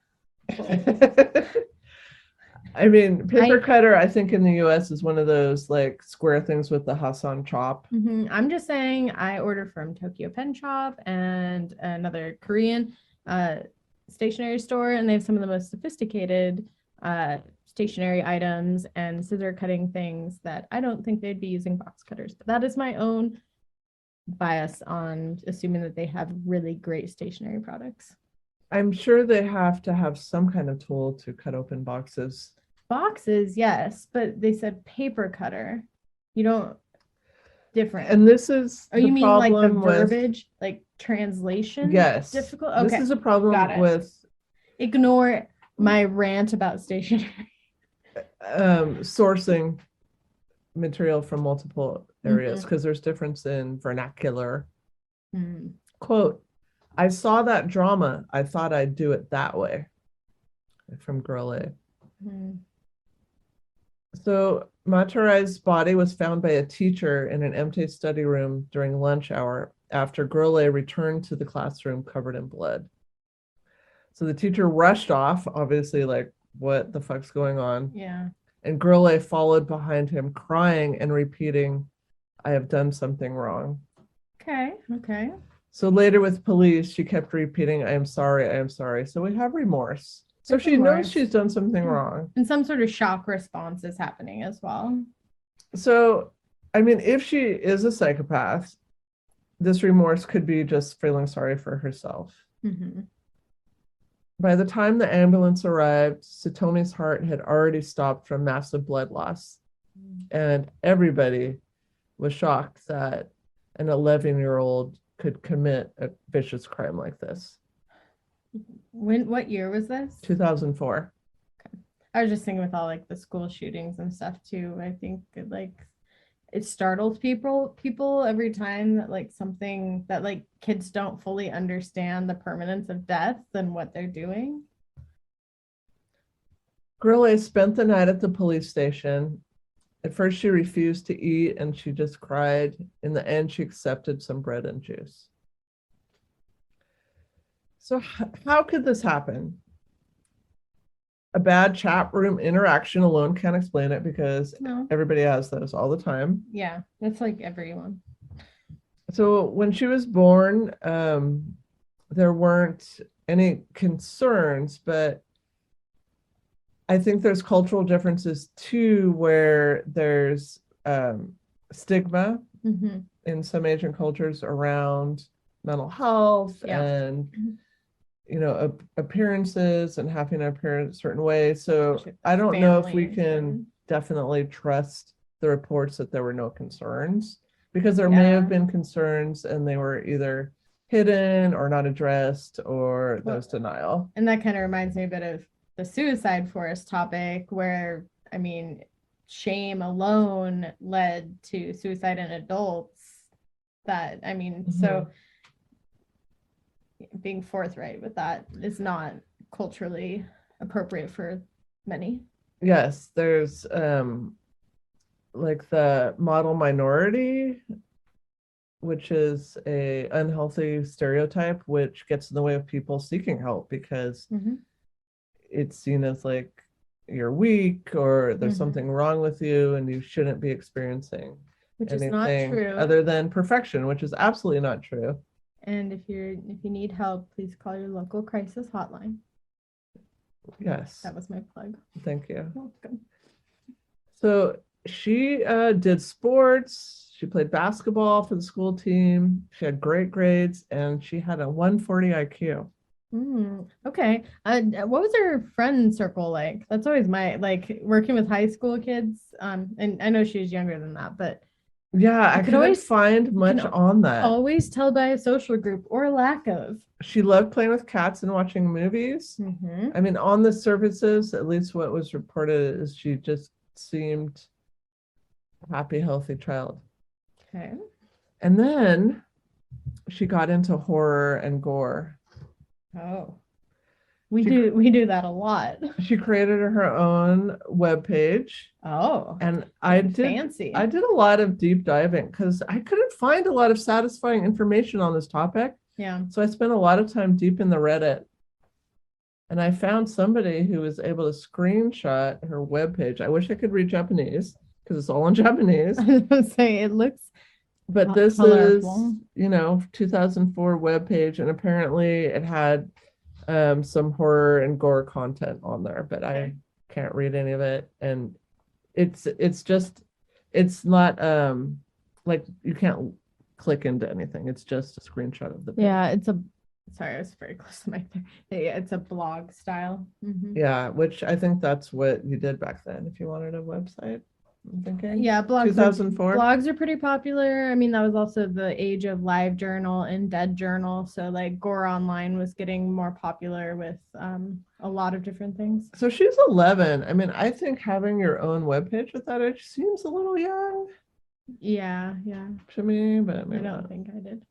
I mean, paper cutter, I think in the US is one of those like square things with the Hassan chop. I'm just saying I order from Tokyo Pen Shop and another Korean stationery store, and they have some of the most sophisticated stationery items and scissor cutting things that I don't think they'd be using box cutters. But that is my own bias on assuming that they have really great stationery products. I'm sure they have to have some kind of tool to cut open boxes. Boxes, yes, but they said paper cutter. You don't different. And this is you mean like the verbiage, like translation? Yes. Difficult. Okay. This is a problem with ignore my rant about stationery. Sourcing material from multiple areas because there's difference in vernacular. Quote, I saw that drama. I thought I'd do it that way. From Girl A. So Matarai's body was found by a teacher in an empty study room during lunch hour after Girl A returned to the classroom covered in blood. So the teacher rushed off, obviously like, what the fuck's going on? Yeah. And Girl A followed behind him, crying and repeating, I have done something wrong. Okay. So later with police, she kept repeating, I am sorry, I am sorry. So we have remorse. So she knows she's done something wrong. And some sort of shock response is happening as well. So, I mean, if she is a psychopath, this remorse could be just feeling sorry for herself. By the time the ambulance arrived, Satomi's heart had already stopped from massive blood loss. And everybody was shocked that an 11-year-old could commit a vicious crime like this. What year was this? 2004. Okay. I was just thinking with all like the school shootings and stuff too. I think it startles people every time that like something that like kids don't fully understand the permanence of death and what they're doing. Girl A spent the night at the police station. At first she refused to eat and she just cried. In the end, she accepted some bread and juice. So how could this happen? A bad chat room interaction alone can't explain it because everybody has those all the time. Yeah, that's like everyone. So when she was born, there weren't any concerns, but I think there's cultural differences too, where there's stigma in some Asian cultures around mental health and appearances and having to appear in a certain way. So I don't know if we can definitely trust the reports that there were no concerns, because there may have been concerns and they were either hidden or not addressed or there was denial. And that kind of reminds me a bit of the suicide forest topic, where I mean shame alone led to suicide in adults. That I mean so being forthright with that is not culturally appropriate for many. Yes, there's like the model minority, which is a unhealthy stereotype which gets in the way of people seeking help because it's seen as like you're weak or there's something wrong with you and you shouldn't be experiencing Which is not anything true. other than perfection, which is absolutely not true. And if you need help, please call your local crisis hotline. Yes. That was my plug. Thank you. You're welcome. So she did sports. She played basketball for the school team. She had great grades and she had a 140 IQ. Okay. What was her friend circle like? That's always my like working with high school kids. And I know she was younger than that, but yeah, I couldn't find much on that. Always tell by a social group or lack of. She loved playing with cats and watching movies. I mean, on the surfaces, at least what was reported is she just seemed a happy, healthy child. Okay. And then she got into horror and gore. Oh. We do that a lot. She created her own webpage. Oh. And I did a lot of deep diving because I couldn't find a lot of satisfying information on this topic. Yeah. So I spent a lot of time deep in the Reddit. And I found somebody who was able to screenshot her webpage. I wish I could read Japanese because it's all in Japanese. I was gonna say it looks but this colorful. Is 2004 webpage, and apparently it had some horror and gore content on there, but I can't read any of it. And it's not like you can't click into anything. It's just a screenshot of the page. Yeah, sorry, I was very close to my thing. Yeah, it's a blog style. Yeah, which I think that's what you did back then if you wanted a website. I'm thinking. Yeah, blogs. 2004. Blogs are pretty popular. I mean, that was also the age of live journal and dead journal. So like Gore Online was getting more popular with a lot of different things. So she's 11. I mean, I think having your own webpage at that age seems a little young. Yeah. To me, but maybe I don't think I did.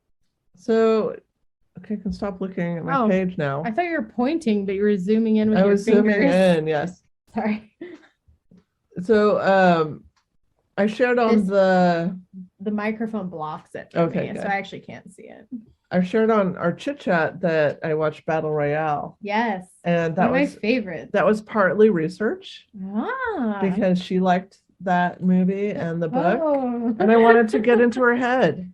So, okay, I can stop looking at my page now. I thought you were pointing, but you were zooming in with your fingers. I was zooming in, yes. Sorry. So I shared on the microphone blocks it for me, so I actually can't see it. I shared on our chit chat that I watched Battle Royale. Yes. And that was my favorite. That was partly research. Ah. Because she liked that movie and the book. And I wanted to get into her head.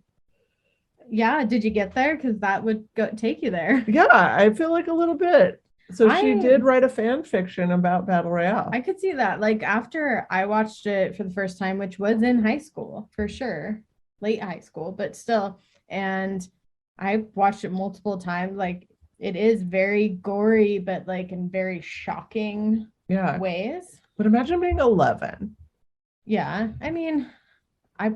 Yeah, did you get there? Because that would take you there. Yeah, I feel like a little bit. So she did write a fan fiction about Battle Royale. I could see that. Like after I watched it for the first time, which was in high school for sure, late high school, but still. And I watched it multiple times. Like it is very gory, but like in very shocking ways. But imagine being 11. Yeah. I mean, I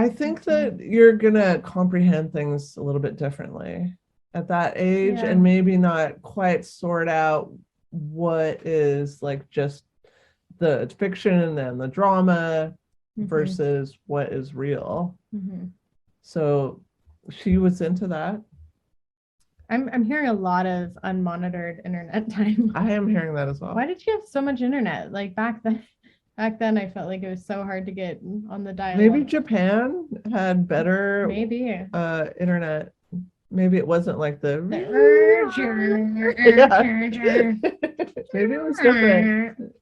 think that you're gonna comprehend things a little bit differently at that age, and maybe not quite sort out what is like just the fiction and the drama versus what is real. So she was into that. I'm hearing a lot of unmonitored internet time. I am hearing that as well. Why did you have so much internet? Like back then I felt like it was so hard to get on the dial. Maybe Japan had better internet. Maybe it wasn't like the maybe it was different.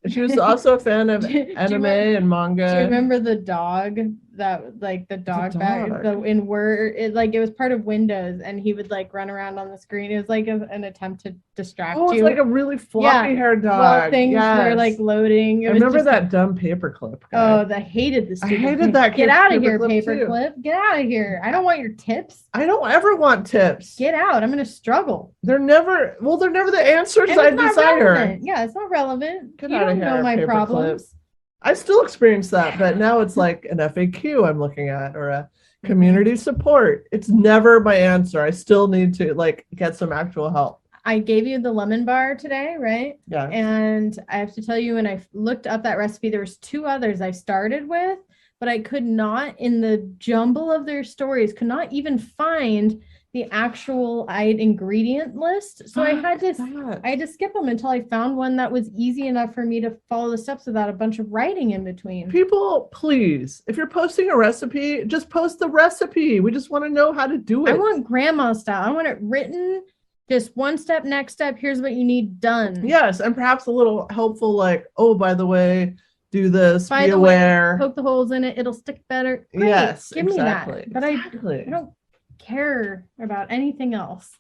She was also a fan of anime and manga. Do you remember the dog that like the dog back in Word? It was part of Windows, and he would like run around on the screen. It was like an attempt to distract you. It's like a really floppy haired dog. While things were like loading. I remember that dumb paperclip guy. Oh, I hated the stupid. I hated that. Get out of here, paperclip. Get out of here. I don't want your tips. I don't ever want tips. Get out. I'm gonna struggle. They're never the answers I desire. Relevant. Yeah, it's not relevant. Get you out don't of here, know my problems. I still experience that, but now it's like an FAQ I'm looking at or a community support. It's never my answer. I still need to like get some actual help. I gave you the lemon bar today, right? Yeah. And I have to tell you, when I looked up that recipe, there was 2 others I started with, but I could not, in the jumble of their stories, could not even find the actual ingredient list. So I had to skip them until I found one that was easy enough for me to follow the steps without a bunch of writing in between. People, please, if you're posting a recipe, just post the recipe. We just want to know how to do it. I want grandma style. I want it written, just one step, next step, here's what you need done. Yes, and perhaps a little helpful, like, oh, by the way, do this, by be the aware. Way, poke the holes in it, it'll stick better. Great, yes, give exactly. me that. But I don't care about anything else.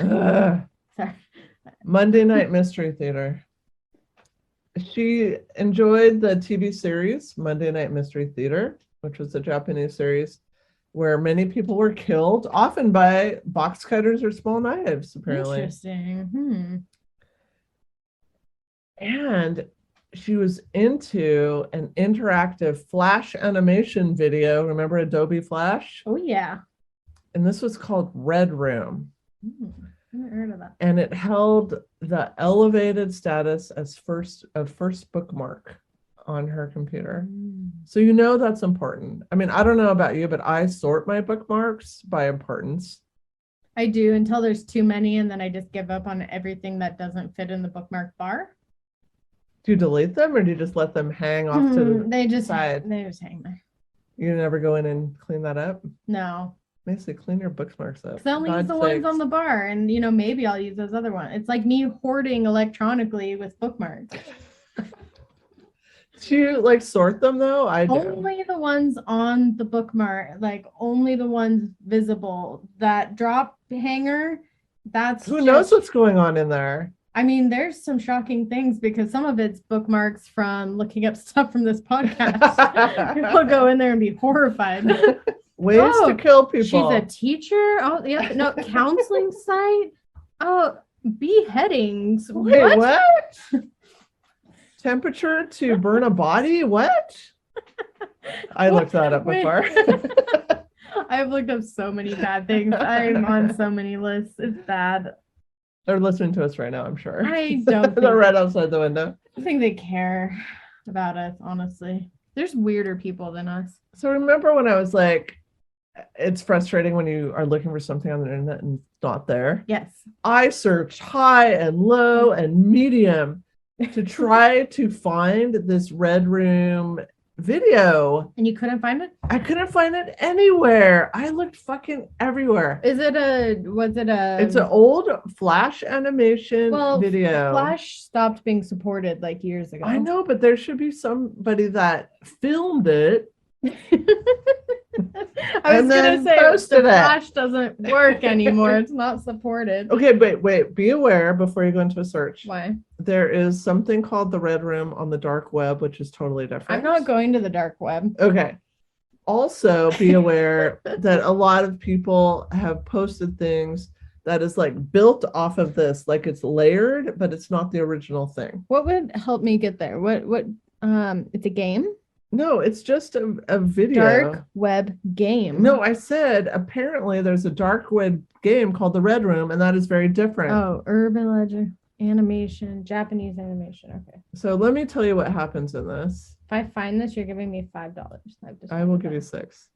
Sorry. Monday Night Mystery Theater. She enjoyed the TV series Monday Night Mystery Theater, which was a Japanese series where many people were killed, often by box cutters or small knives, apparently. Interesting. And she was into an interactive Flash animation video. Remember Adobe Flash? Oh, yeah. And this was called Red Room. I haven't heard of that. And it held the elevated status as first bookmark on her computer. So you know that's important. I mean, I don't know about you, but I sort my bookmarks by importance. I do until there's too many, and then I just give up on everything that doesn't fit in the bookmark bar. Do you delete them, or do you just let them hang off to the side? They just hang there. You never go in and clean that up? No. Basically, clean your bookmarks up. Because I only use the ones on the bar, and maybe I'll use those other ones. It's like me hoarding electronically with bookmarks. Do you sort them though? I do. Only the ones on the bookmark, only the ones visible. That drop hanger, who knows what's going on in there. I mean, there's some shocking things because some of it's bookmarks from looking up stuff from this podcast. People go in there and be horrified. Ways to kill people. She's a teacher. Oh, yeah. No, counseling site. Oh, beheadings. Wait, what? Temperature to burn a body? What? I looked that up before. I've looked up so many bad things. I'm on so many lists. It's bad. They're listening to us right now, I'm sure. I don't They're right outside the window. I think they care about us, honestly. There's weirder people than us. So remember when I was like, it's frustrating when you are looking for something on the internet and it's not there? Yes. I searched high and low and medium to try to find this Red Room video. And you couldn't find it? I couldn't find it anywhere. I looked fucking everywhere. It's an old Flash animation video. Flash stopped being supported years ago. I know, but there should be somebody that filmed it. I was going to say, the Flash doesn't work anymore. It's not supported. Okay, wait. Be aware before you go into a search. Why? There is something called the Red Room on the dark web, which is totally different. I'm not going to the dark web. Okay. Also, be aware that a lot of people have posted things that is built off of this, it's layered, but it's not the original thing. What would help me get there? It's a game? No, it's just a video. Dark web game. No, I said apparently there's a dark web game called the Red Room, and that is very different. Oh, urban legend animation, Japanese animation. Okay. So let me tell you what happens in this. If I find this, you're giving me $5. I will give you $6.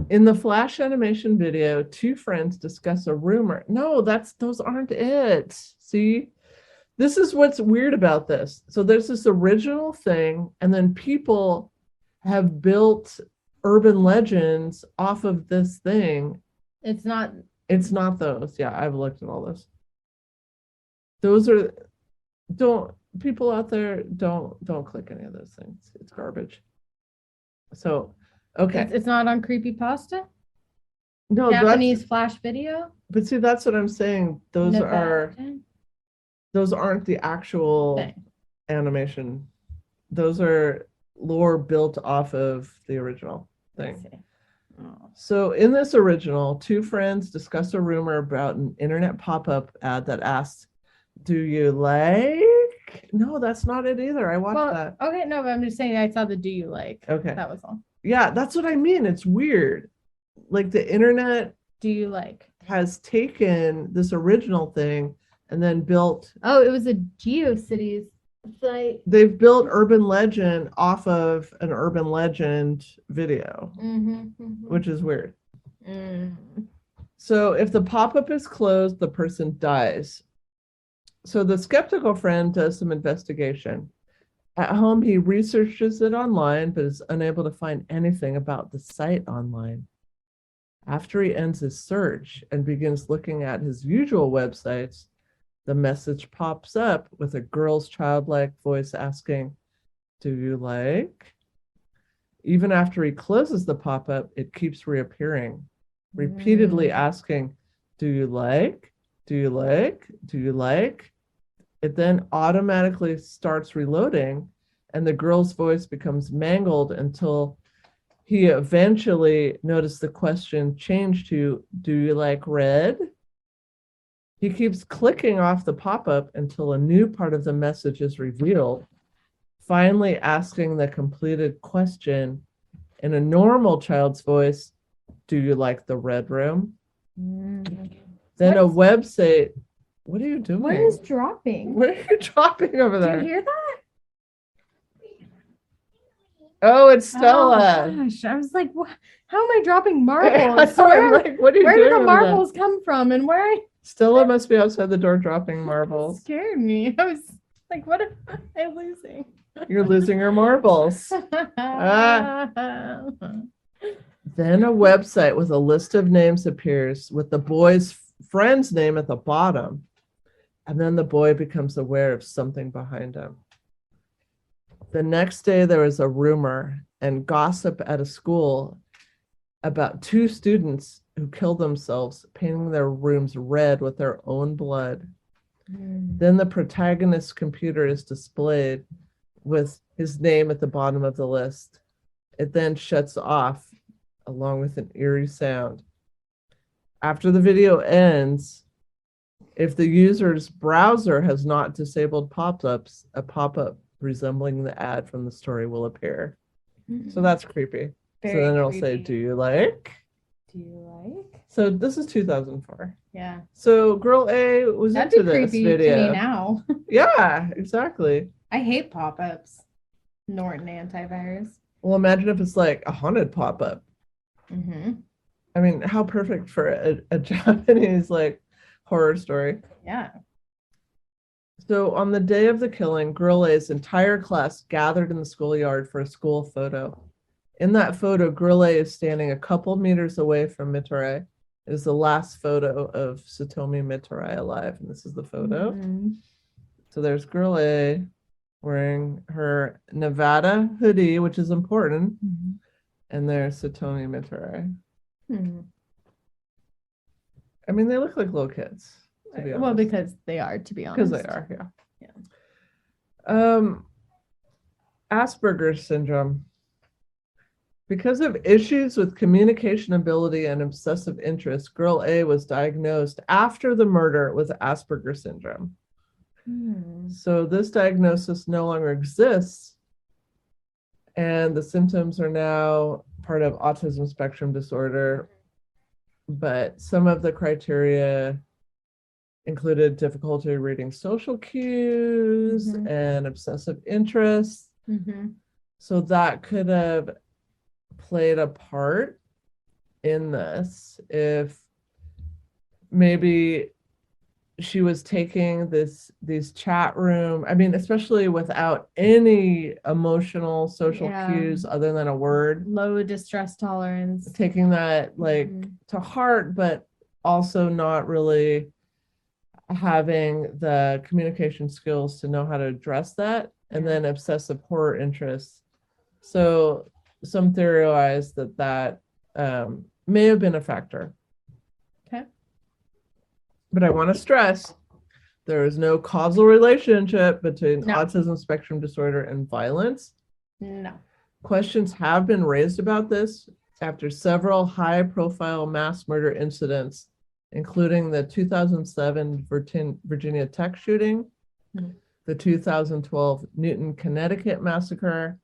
In the Flash animation video, two friends discuss a rumor. No, those aren't it. See? This is what's weird about this. So there's this original thing, and then people have built urban legends off of this thing. It's not those. Yeah, I've looked at all this. Those are people out there don't click any of those things. It's garbage. So okay. It's not on Creepypasta? No, Japanese Flash video? But see, that's what I'm saying. Those aren't the actual animation. Those are lore built off of the original thing. Oh. So in this original, two friends discuss a rumor about an internet pop-up ad that asks, "Do you like?" No, that's not it either. I watched that. Okay, no, but I'm just saying I saw the "Do you like?" Okay. That was all. Yeah, that's what I mean. It's weird. The internet "Do you like?" has taken this original thing and then built. Oh, it was a GeoCities site. They've built urban legend off of an urban legend video, which is weird. So if the pop-up is closed, the person dies. So the skeptical friend does some investigation. At home, he researches it online, but is unable to find anything about the site online. After he ends his search and begins looking at his usual websites, the message pops up with a girl's childlike voice asking, "Do you like?" Even after he closes the pop-up, it keeps reappearing, repeatedly asking, "Do you like? Do you like? Do you like?" It then automatically starts reloading, and the girl's voice becomes mangled until he eventually noticed the question changed to, "Do you like red?" He keeps clicking off the pop-up until a new part of the message is revealed, finally asking the completed question in a normal child's voice, "Do you like the red room?" Then a website. What are you doing? What is dropping? What are you dropping over Do there? you hear that? Oh, it's Stella. Oh gosh, I was like, how am I dropping marbles? I know, I'm like, what are you where doing did the over marbles come from? And where? Stella must be outside the door dropping marbles. Scared me. I was like, what am I losing? You're losing your marbles. Then a website with a list of names appears with the boy's friend's name at the bottom. And then the boy becomes aware of something behind him. The next day, there was a rumor and gossip at a school about 2 students who killed themselves, painting their rooms red with their own blood. Then the protagonist's computer is displayed with his name at the bottom of the list. It then shuts off along with an eerie sound. After the video ends, if the user's browser has not disabled pop-ups, a pop-up resembling the ad from the story will appear. So that's creepy. So then it'll say, "Do you like?" Do you like? So this is 2004. Yeah. So girl A was That'd into be this creepy video. to me now. Yeah, exactly. I hate pop-ups. Norton antivirus. Well, imagine if it's like a haunted pop-up. I mean, how perfect for a Japanese like horror story. Yeah. So on the day of the killing, girl A's entire class gathered in the schoolyard for a school photo. In that photo, girl A is standing a couple meters away from Mitarai. It is the last photo of Satomi Mitarai alive, and this is the photo. So there's girl A wearing her Nevada hoodie, which is important, and there's Satomi Mitarai. I mean, they look like little kids. Well, because they are, to be honest. Because they are, yeah. Asperger's syndrome. Because of issues with communication ability and obsessive interest, girl A was diagnosed after the murder with Asperger's syndrome. So this diagnosis no longer exists, and the symptoms are now part of autism spectrum disorder, but some of the criteria included difficulty reading social cues and obsessive interest. So that could have played a part in this if maybe she was taking these chat room, I mean, especially without any emotional social cues other than a word, low distress tolerance, taking that like to heart, but also not really having the communication skills to know how to address that, and then obsessive horror interests. So some theorize that may have been a factor. Okay. But I want to stress there is no causal relationship between autism spectrum disorder and violence. No. Questions have been raised about this after several high-profile mass murder incidents, including the 2007 Virginia Tech shooting, the 2012 Newton, Connecticut massacre,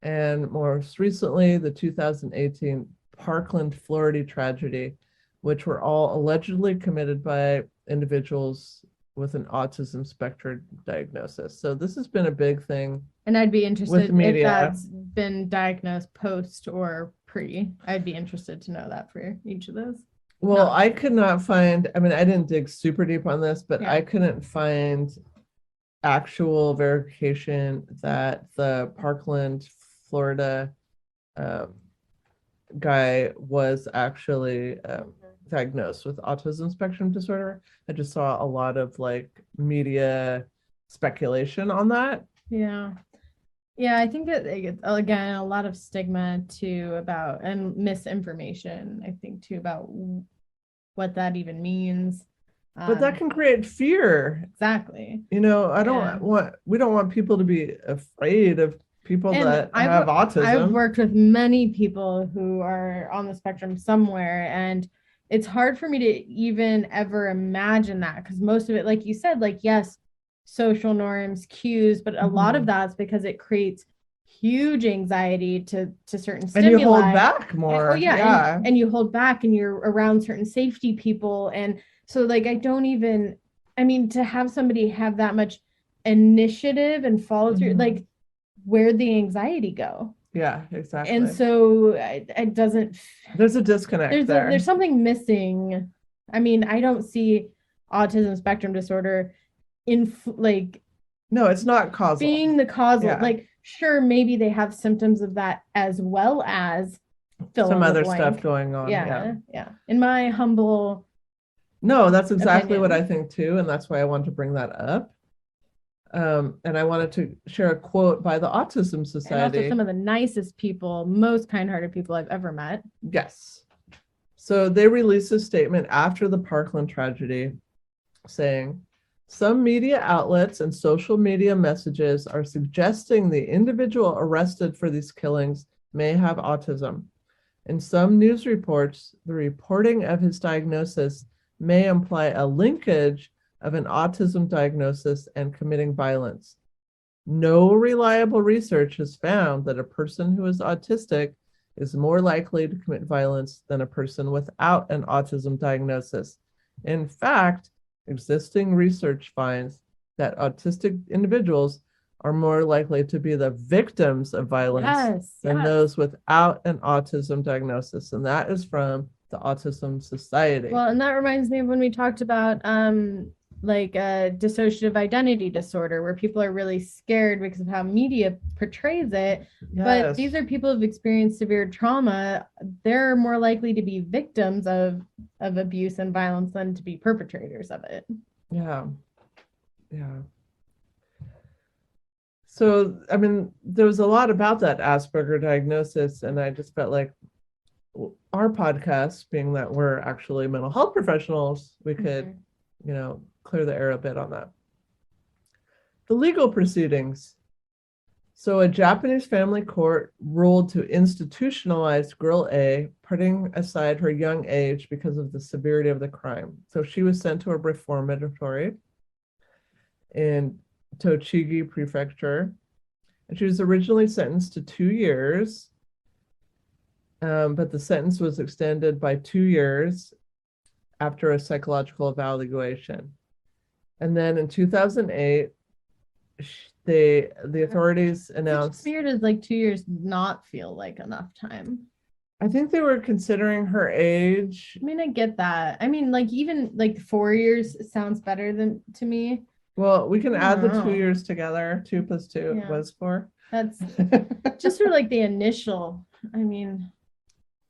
and most recently, the 2018 Parkland, Florida tragedy, which were all allegedly committed by individuals with an autism spectrum diagnosis. So this has been a big thing. And I'd be interested if that's been diagnosed post or pre. I'd be interested to know that for each of those. Well, Not I could not find, I mean, I didn't dig super deep on this, but yeah. I couldn't find actual verification that the Parkland, Florida um, guy was actually diagnosed with autism spectrum disorder. I just saw a lot of like media speculation on that. Yeah. Yeah, I think that again a lot of stigma too about and misinformation. I think too about what that even means. But that Um, can create fear. exactly. You know, Yeah. we don't want people to be afraid of people And that have I've autism. worked with many people who are on the spectrum somewhere, and it's hard for me to even ever imagine that because most of it, like you said, like yes, social norms, cues, but a lot of Mhm. that's because it creates huge anxiety to certain And you hold stimuli. back And, oh more. yeah, Yeah. and you hold back and you're around certain safety people, and so like I don't even, I mean, to have somebody have that much initiative and follow through, like Mhm. where'd the anxiety go? Yeah, And exactly. so it doesn't, There's a disconnect there's there. something missing. I mean, I don't see autism spectrum disorder in like No, it's not causal. being the causal, Yeah. like sure maybe they have symptoms of that as well as fill Some in the other stuff blank. going on. Yeah. Yeah, in my humble No, that's exactly what I opinion. think too. And that's why I wanted to bring that up. And I wanted to share a quote by the Autism And also Society. some of the nicest people, most kind-hearted people I've ever met. Yes. So they released a statement after the Parkland tragedy saying, some media outlets and social media messages are suggesting the individual arrested for these killings may have autism. In some news reports, the reporting of his diagnosis may imply a linkage of an autism diagnosis and committing violence. No reliable research has found that a person who is autistic is more likely to commit violence than a person without an autism diagnosis. In fact, existing research finds that autistic individuals are more likely to be the victims of violence than those without an autism diagnosis. And that is from the Autism Society. Well, and that reminds me of when we talked about like dissociative identity disorder, where people are really scared because of how media portrays it. But these are people who've experienced severe trauma. They're more likely to be victims of abuse and violence than to be perpetrators of it. Yeah. Yeah. So, I mean, there was a lot about that Asperger diagnosis, and I just felt like our podcast, being that we're actually mental health professionals, we could, clear the air a bit on that. The legal proceedings. So, a Japanese family court ruled to institutionalize girl A, putting aside her young age because of the severity of the crime. So, she was sent to a reformatory in Tochigi Prefecture. And she was originally sentenced to 2 years, but the sentence was extended by 2 years after a psychological evaluation. And then in 2008, the authorities announced. It's weird as like 2 years not feel like enough time. I think they were considering her age. I mean, I get that. I mean, like even like 4 years sounds better than to me. Well, we can add the 2 know. years together. 2 plus 2 Yeah. was 4. That's just sort of like the initial. I mean,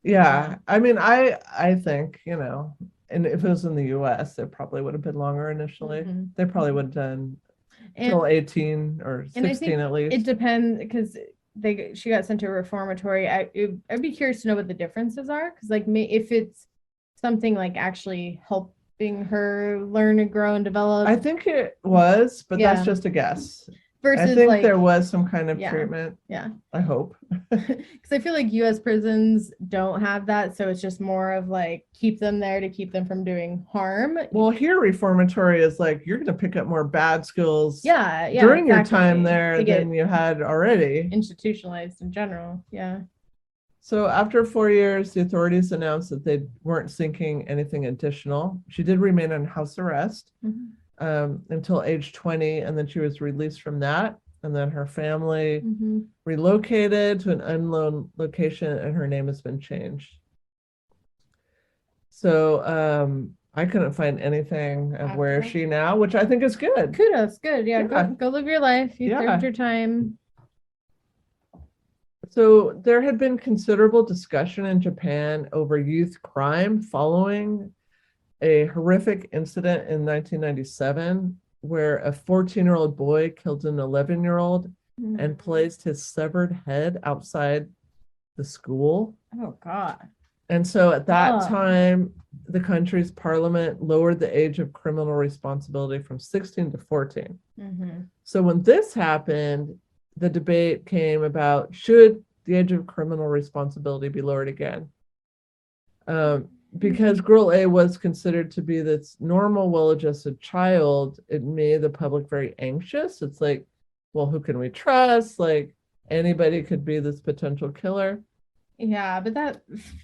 yeah. I mean, I think, and if it was in the US, it probably would have been longer initially. They probably would have done until 18 or and I 16 think at least. it depends because she got sent to a reformatory. I'd be curious to know what the differences are because like if it's something like actually helping her learn and grow and develop. I think it was, but that's just a guess. Versus I think like there was some kind of treatment. Yeah. I hope. Because I feel like US prisons don't have that. So it's just more of like keep them there to keep them from doing harm. Well, here reformatory is like you're going to pick up more bad skills during your time there than you had already. Institutionalized in general. Yeah. So after 4 years, the authorities announced that they weren't seeking anything additional. She did remain on house arrest until age 20, and then she was released from that. And then her family relocated to an unknown location, and her name has been changed. So I couldn't find anything of where is Okay. she now, which I think is good. Kudos, good. Yeah, Yeah. go live your life. You Yeah. served your time. So there had been considerable discussion in Japan over youth crime following a horrific incident in 1997 where a 14-year-old boy killed an 11-year-old and placed his severed head outside the school. Oh God. And so at that Oh. time, the country's parliament lowered the age of criminal responsibility from 16 to 14. So when this happened, the debate came about should the age of criminal responsibility be lowered again? Because girl A was considered to be this normal, well-adjusted child, it made the public very anxious. It's like, well, who can we trust? Like anybody could be this potential killer. Yeah, but that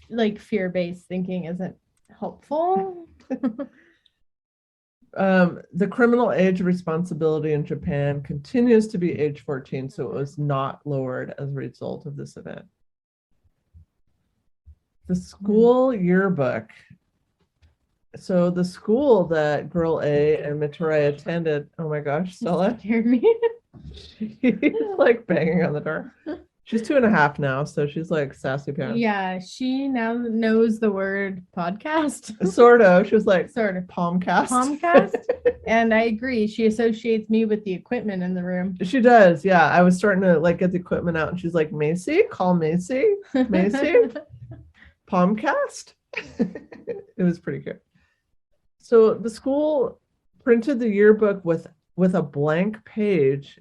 like fear-based thinking isn't helpful. The criminal age of responsibility in Japan continues to be age 14, so it was not lowered as a result of this event. The school yearbook. So the school that girl A and Miturai attended, oh my gosh, Stella. Scared me. She's like banging on the door. She's 2.5 now, so she's like sassy pants. Yeah, she now knows the word podcast. Sort of. She was like, Sort of. Palmcast. Palmcast. And I agree. She associates me with the equipment in the room. She does. Yeah. I was starting to like get the equipment out and she's like, Macy, call Macy. Macy. Palmcast. It was pretty good. So the school printed the yearbook with a blank page.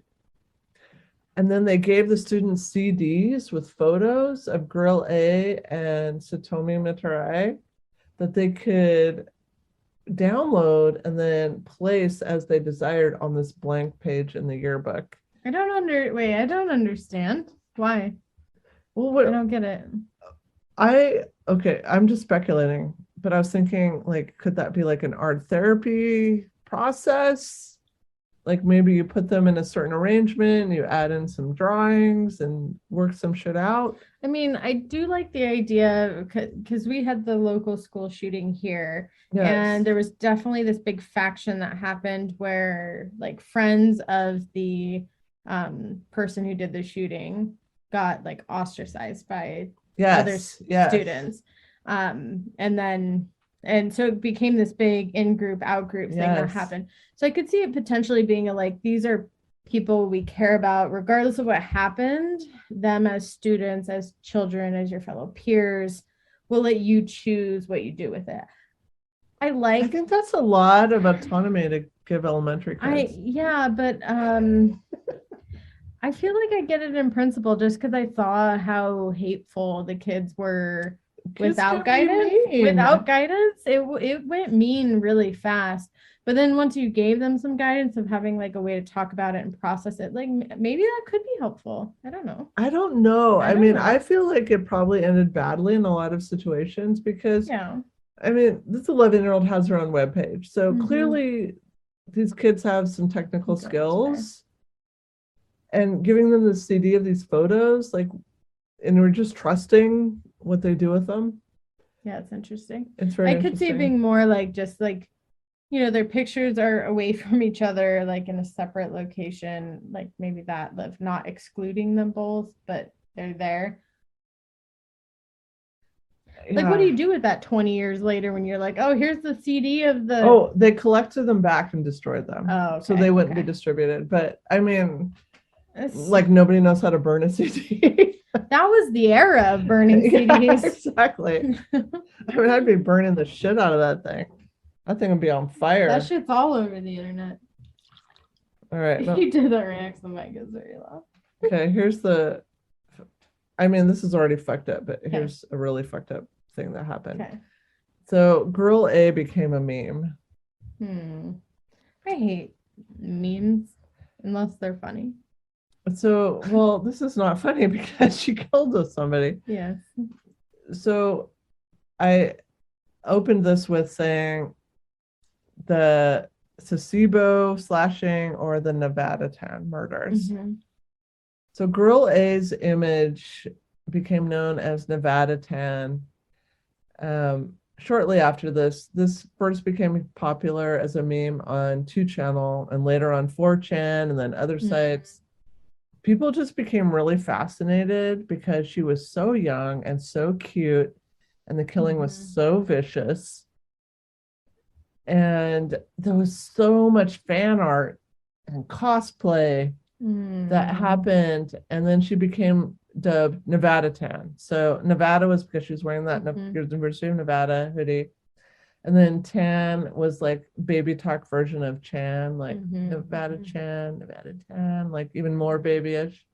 And then they gave the students CDs with photos of girl A and Satomi Mitarai that they could download and then place as they desired on this blank page in the yearbook. I don't understand. Why? Well, I don't get it. Okay, I'm just speculating, but I was thinking, like, could that be like an art therapy process? Like maybe you put them in a certain arrangement, you add in some drawings and work some shit out. I mean, I do like the idea because we had the local school shooting here, Yes. And there was definitely this big faction that happened where like friends of the person who did the shooting got like ostracized by other students. And so it became this big in-group, out-group thing that happened. So I could see it potentially being these are people we care about, regardless of what happened, them as students, as children, as your fellow peers, we'll let you choose what you do with it. I think that's a lot of autonomy to give elementary kids. But I feel like I get it in principle just because I saw how hateful the kids were. Without guidance, it went mean really fast. But then once you gave them some guidance of having like a way to talk about it and process it, like maybe that could be helpful. I don't know. I mean, I feel like it probably ended badly in a lot of situations because I mean, this 11-year-old has her own webpage. So clearly these kids have some technical skills. And giving them the CD of these photos, like, and we're just trusting what they do with them. Yeah, it's interesting. It's very I could see it being more like just like, their pictures are away from each other, like in a separate location, like maybe that live, not excluding them both, but they're there. Like, what do you do with that 20 years later when you're like, oh, here's the CD of the... Oh, they collected them back and destroyed them. Oh, okay, so they wouldn't be distributed. But I mean, like nobody knows how to burn a CD. That was the era of burning CDs. Exactly. I mean, I'd be burning the shit out of that thing. That thing would be on fire. That shit's all over the internet. All right. You did that right next to the mic. It's very loud. Okay, here's the... I mean, this is already fucked up, but here's a really fucked up thing that happened. Okay. So girl A became a meme. I hate memes unless they're funny. So, well, this is not funny because she killed somebody. Yes. So I opened this with saying the Sasebo Slashing or the Nevada Town murders. So girl A's image became known as Nevada Tan. shortly after this first became popular as a meme on 2channel and later on 4chan and then other sites. People just became really fascinated because she was so young and so cute, and the killing was so vicious. And there was so much fan art and cosplay that happened. And then she became dubbed Nevada Tan. So Nevada was because she was wearing that University of Nevada hoodie. And then Tan was like baby talk version of Chan, like Nevada Chan, Nevada Tan, like even more babyish.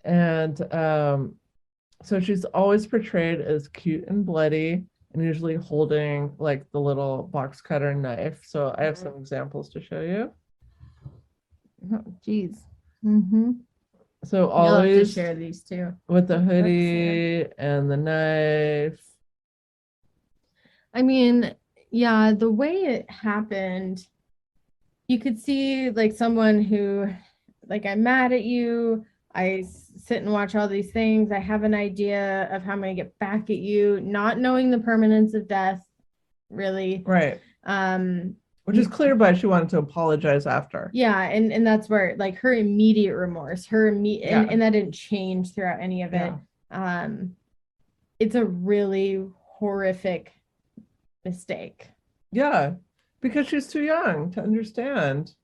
And so she's always portrayed as cute and bloody and usually holding like the little box cutter knife. So I have some examples to show you. Oh, geez. So You'll have to always share these too. with the hoodie and the knife. I mean, yeah, the way it happened, you could see like someone who, like, I'm mad at you. I sit and watch all these things. I have an idea of how I'm going to get back at you, not knowing the permanence of death, really. Right. Which is clear, but she wanted to apologize after. Yeah, and that's where like her immediate remorse, and that didn't change throughout any of it. It's a really horrific mistake. Yeah, because she's too young to understand.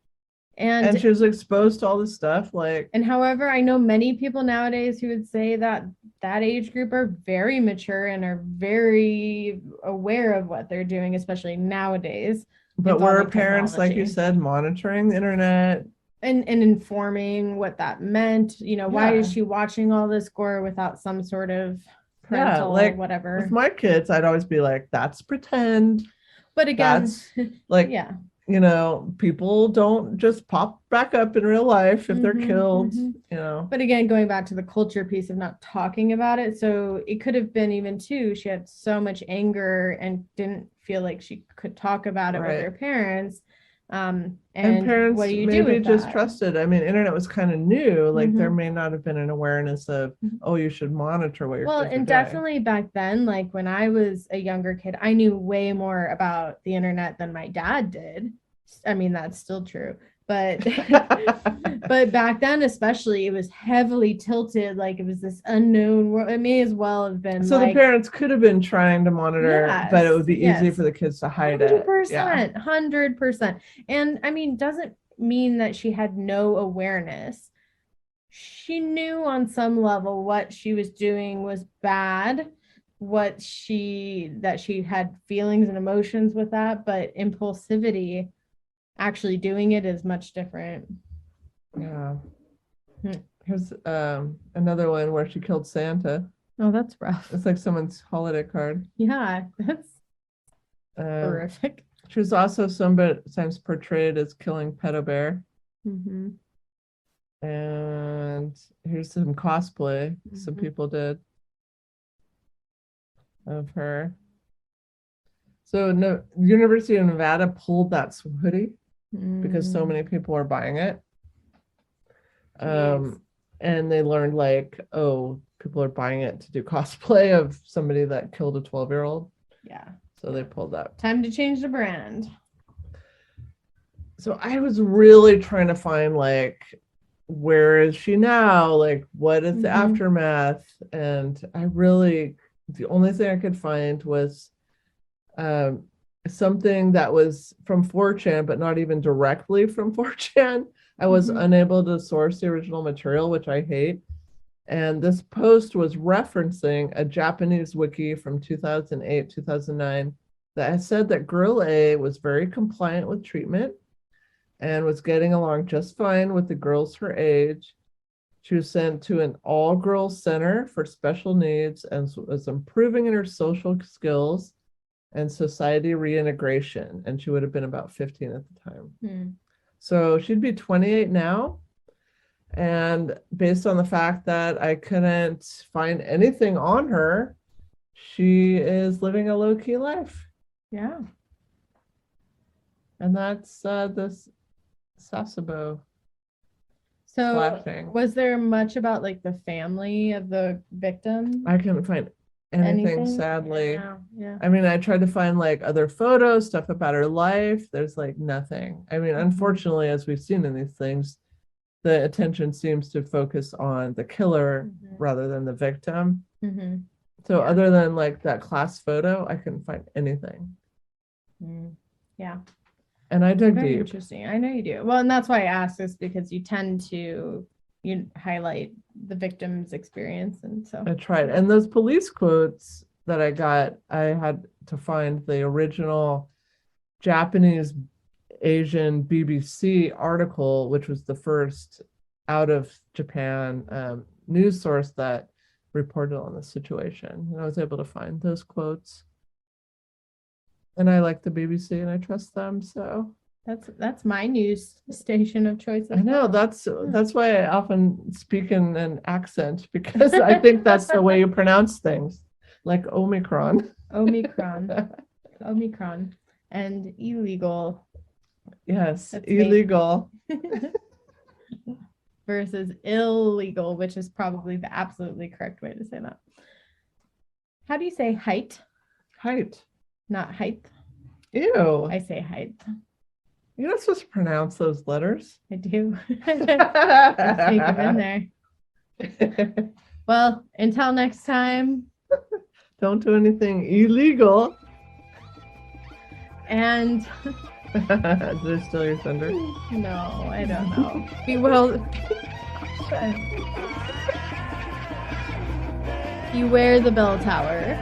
And she was exposed to all this stuff, like. And however, I know many people nowadays who would say that that age group are very mature and are very aware of what they're doing, especially nowadays. But were parents, like you said, monitoring the internet and informing what that meant? You know, why is she watching all this gore without some sort of parental like whatever? With my kids, I'd always be like, "That's pretend." But again, that's like, you know, people don't just pop back up in real life if they're killed, you know. But again, going back to the culture piece of not talking about it, so it could have been even too, she had so much anger and didn't feel like she could talk about it with her parents. And parents what do you maybe do with just that? Trusted. I mean, internet was kind of new. Like there may not have been an awareness of, oh, you should monitor what your kids are doing. Definitely back then, like when I was a younger kid, I knew way more about the internet than my dad did. I mean, that's still true. But but back then especially, it was heavily tilted, like it was this unknown world. It may as well have been so like, the parents could have been trying to monitor, but it would be easy for the kids to hide 100%, 100%. And I mean, doesn't mean that she had no awareness. She knew on some level what she was doing was bad, that she had feelings and emotions with that, but impulsivity, actually doing it, is much different. Yeah. Here's another one where she killed Santa. Oh, that's rough. It's like someone's holiday card. Yeah, that's horrific. She was also sometimes portrayed as killing Pedo Bear. And here's some cosplay some people did of her. So University of Nevada pulled that hoodie because so many people are buying it. And they learned like, oh, people are buying it to do cosplay of somebody that killed a 12-year-old. Yeah. So they pulled that. Time to change the brand. So I was really trying to find like, where is she now? Like, what is the aftermath? And the only thing I could find was something that was from 4chan, but not even directly from 4chan. I was unable to source the original material, which I hate. And this post was referencing a Japanese wiki from 2008, 2009 that had said that Girl A was very compliant with treatment and was getting along just fine with the girls her age. She was sent to an all-girls center for special needs and was improving in her social skills and society reintegration. And she would have been about 15 at the time. So she'd be 28 now. And based on the fact that I couldn't find anything on her, she is living a low-key life. Yeah. And that's this Sasebo Slashing. Was there much about like the family of the victim? I couldn't find anything? Sadly. Yeah. I mean, I tried to find like other photos, stuff about her life. There's like nothing. I mean, unfortunately, as we've seen in these things, the attention seems to focus on the killer rather than the victim. So other than like that class photo, I couldn't find anything. Yeah. And I dug Very deep. interesting. I know you do. Well, and that's why I asked this, because you tend to highlight the victim's experience, and so I tried. And those police quotes that I got, I had to find the original Japanese Asian BBC article, which was the first out of Japan news source that reported on the situation. And I was able to find those quotes. And I like the BBC and I trust them, so that's my news station of choice. I know that's why I often speak in an accent, because I think that's the way you pronounce things, like Omicron. Omicron, and illegal. Yes, That's illegal versus illegal, which is probably the absolutely correct way to say that. How do you say height? Height. Not height. Ew. I say height. You're not supposed to pronounce those letters. I do. Let's sneak them in there. Well, until next time. Don't do anything illegal. And did I steal your thunder? No, I don't know. Beware the bell tower.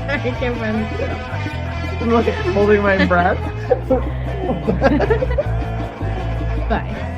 I can't remember. I'm like holding my breath. Bye.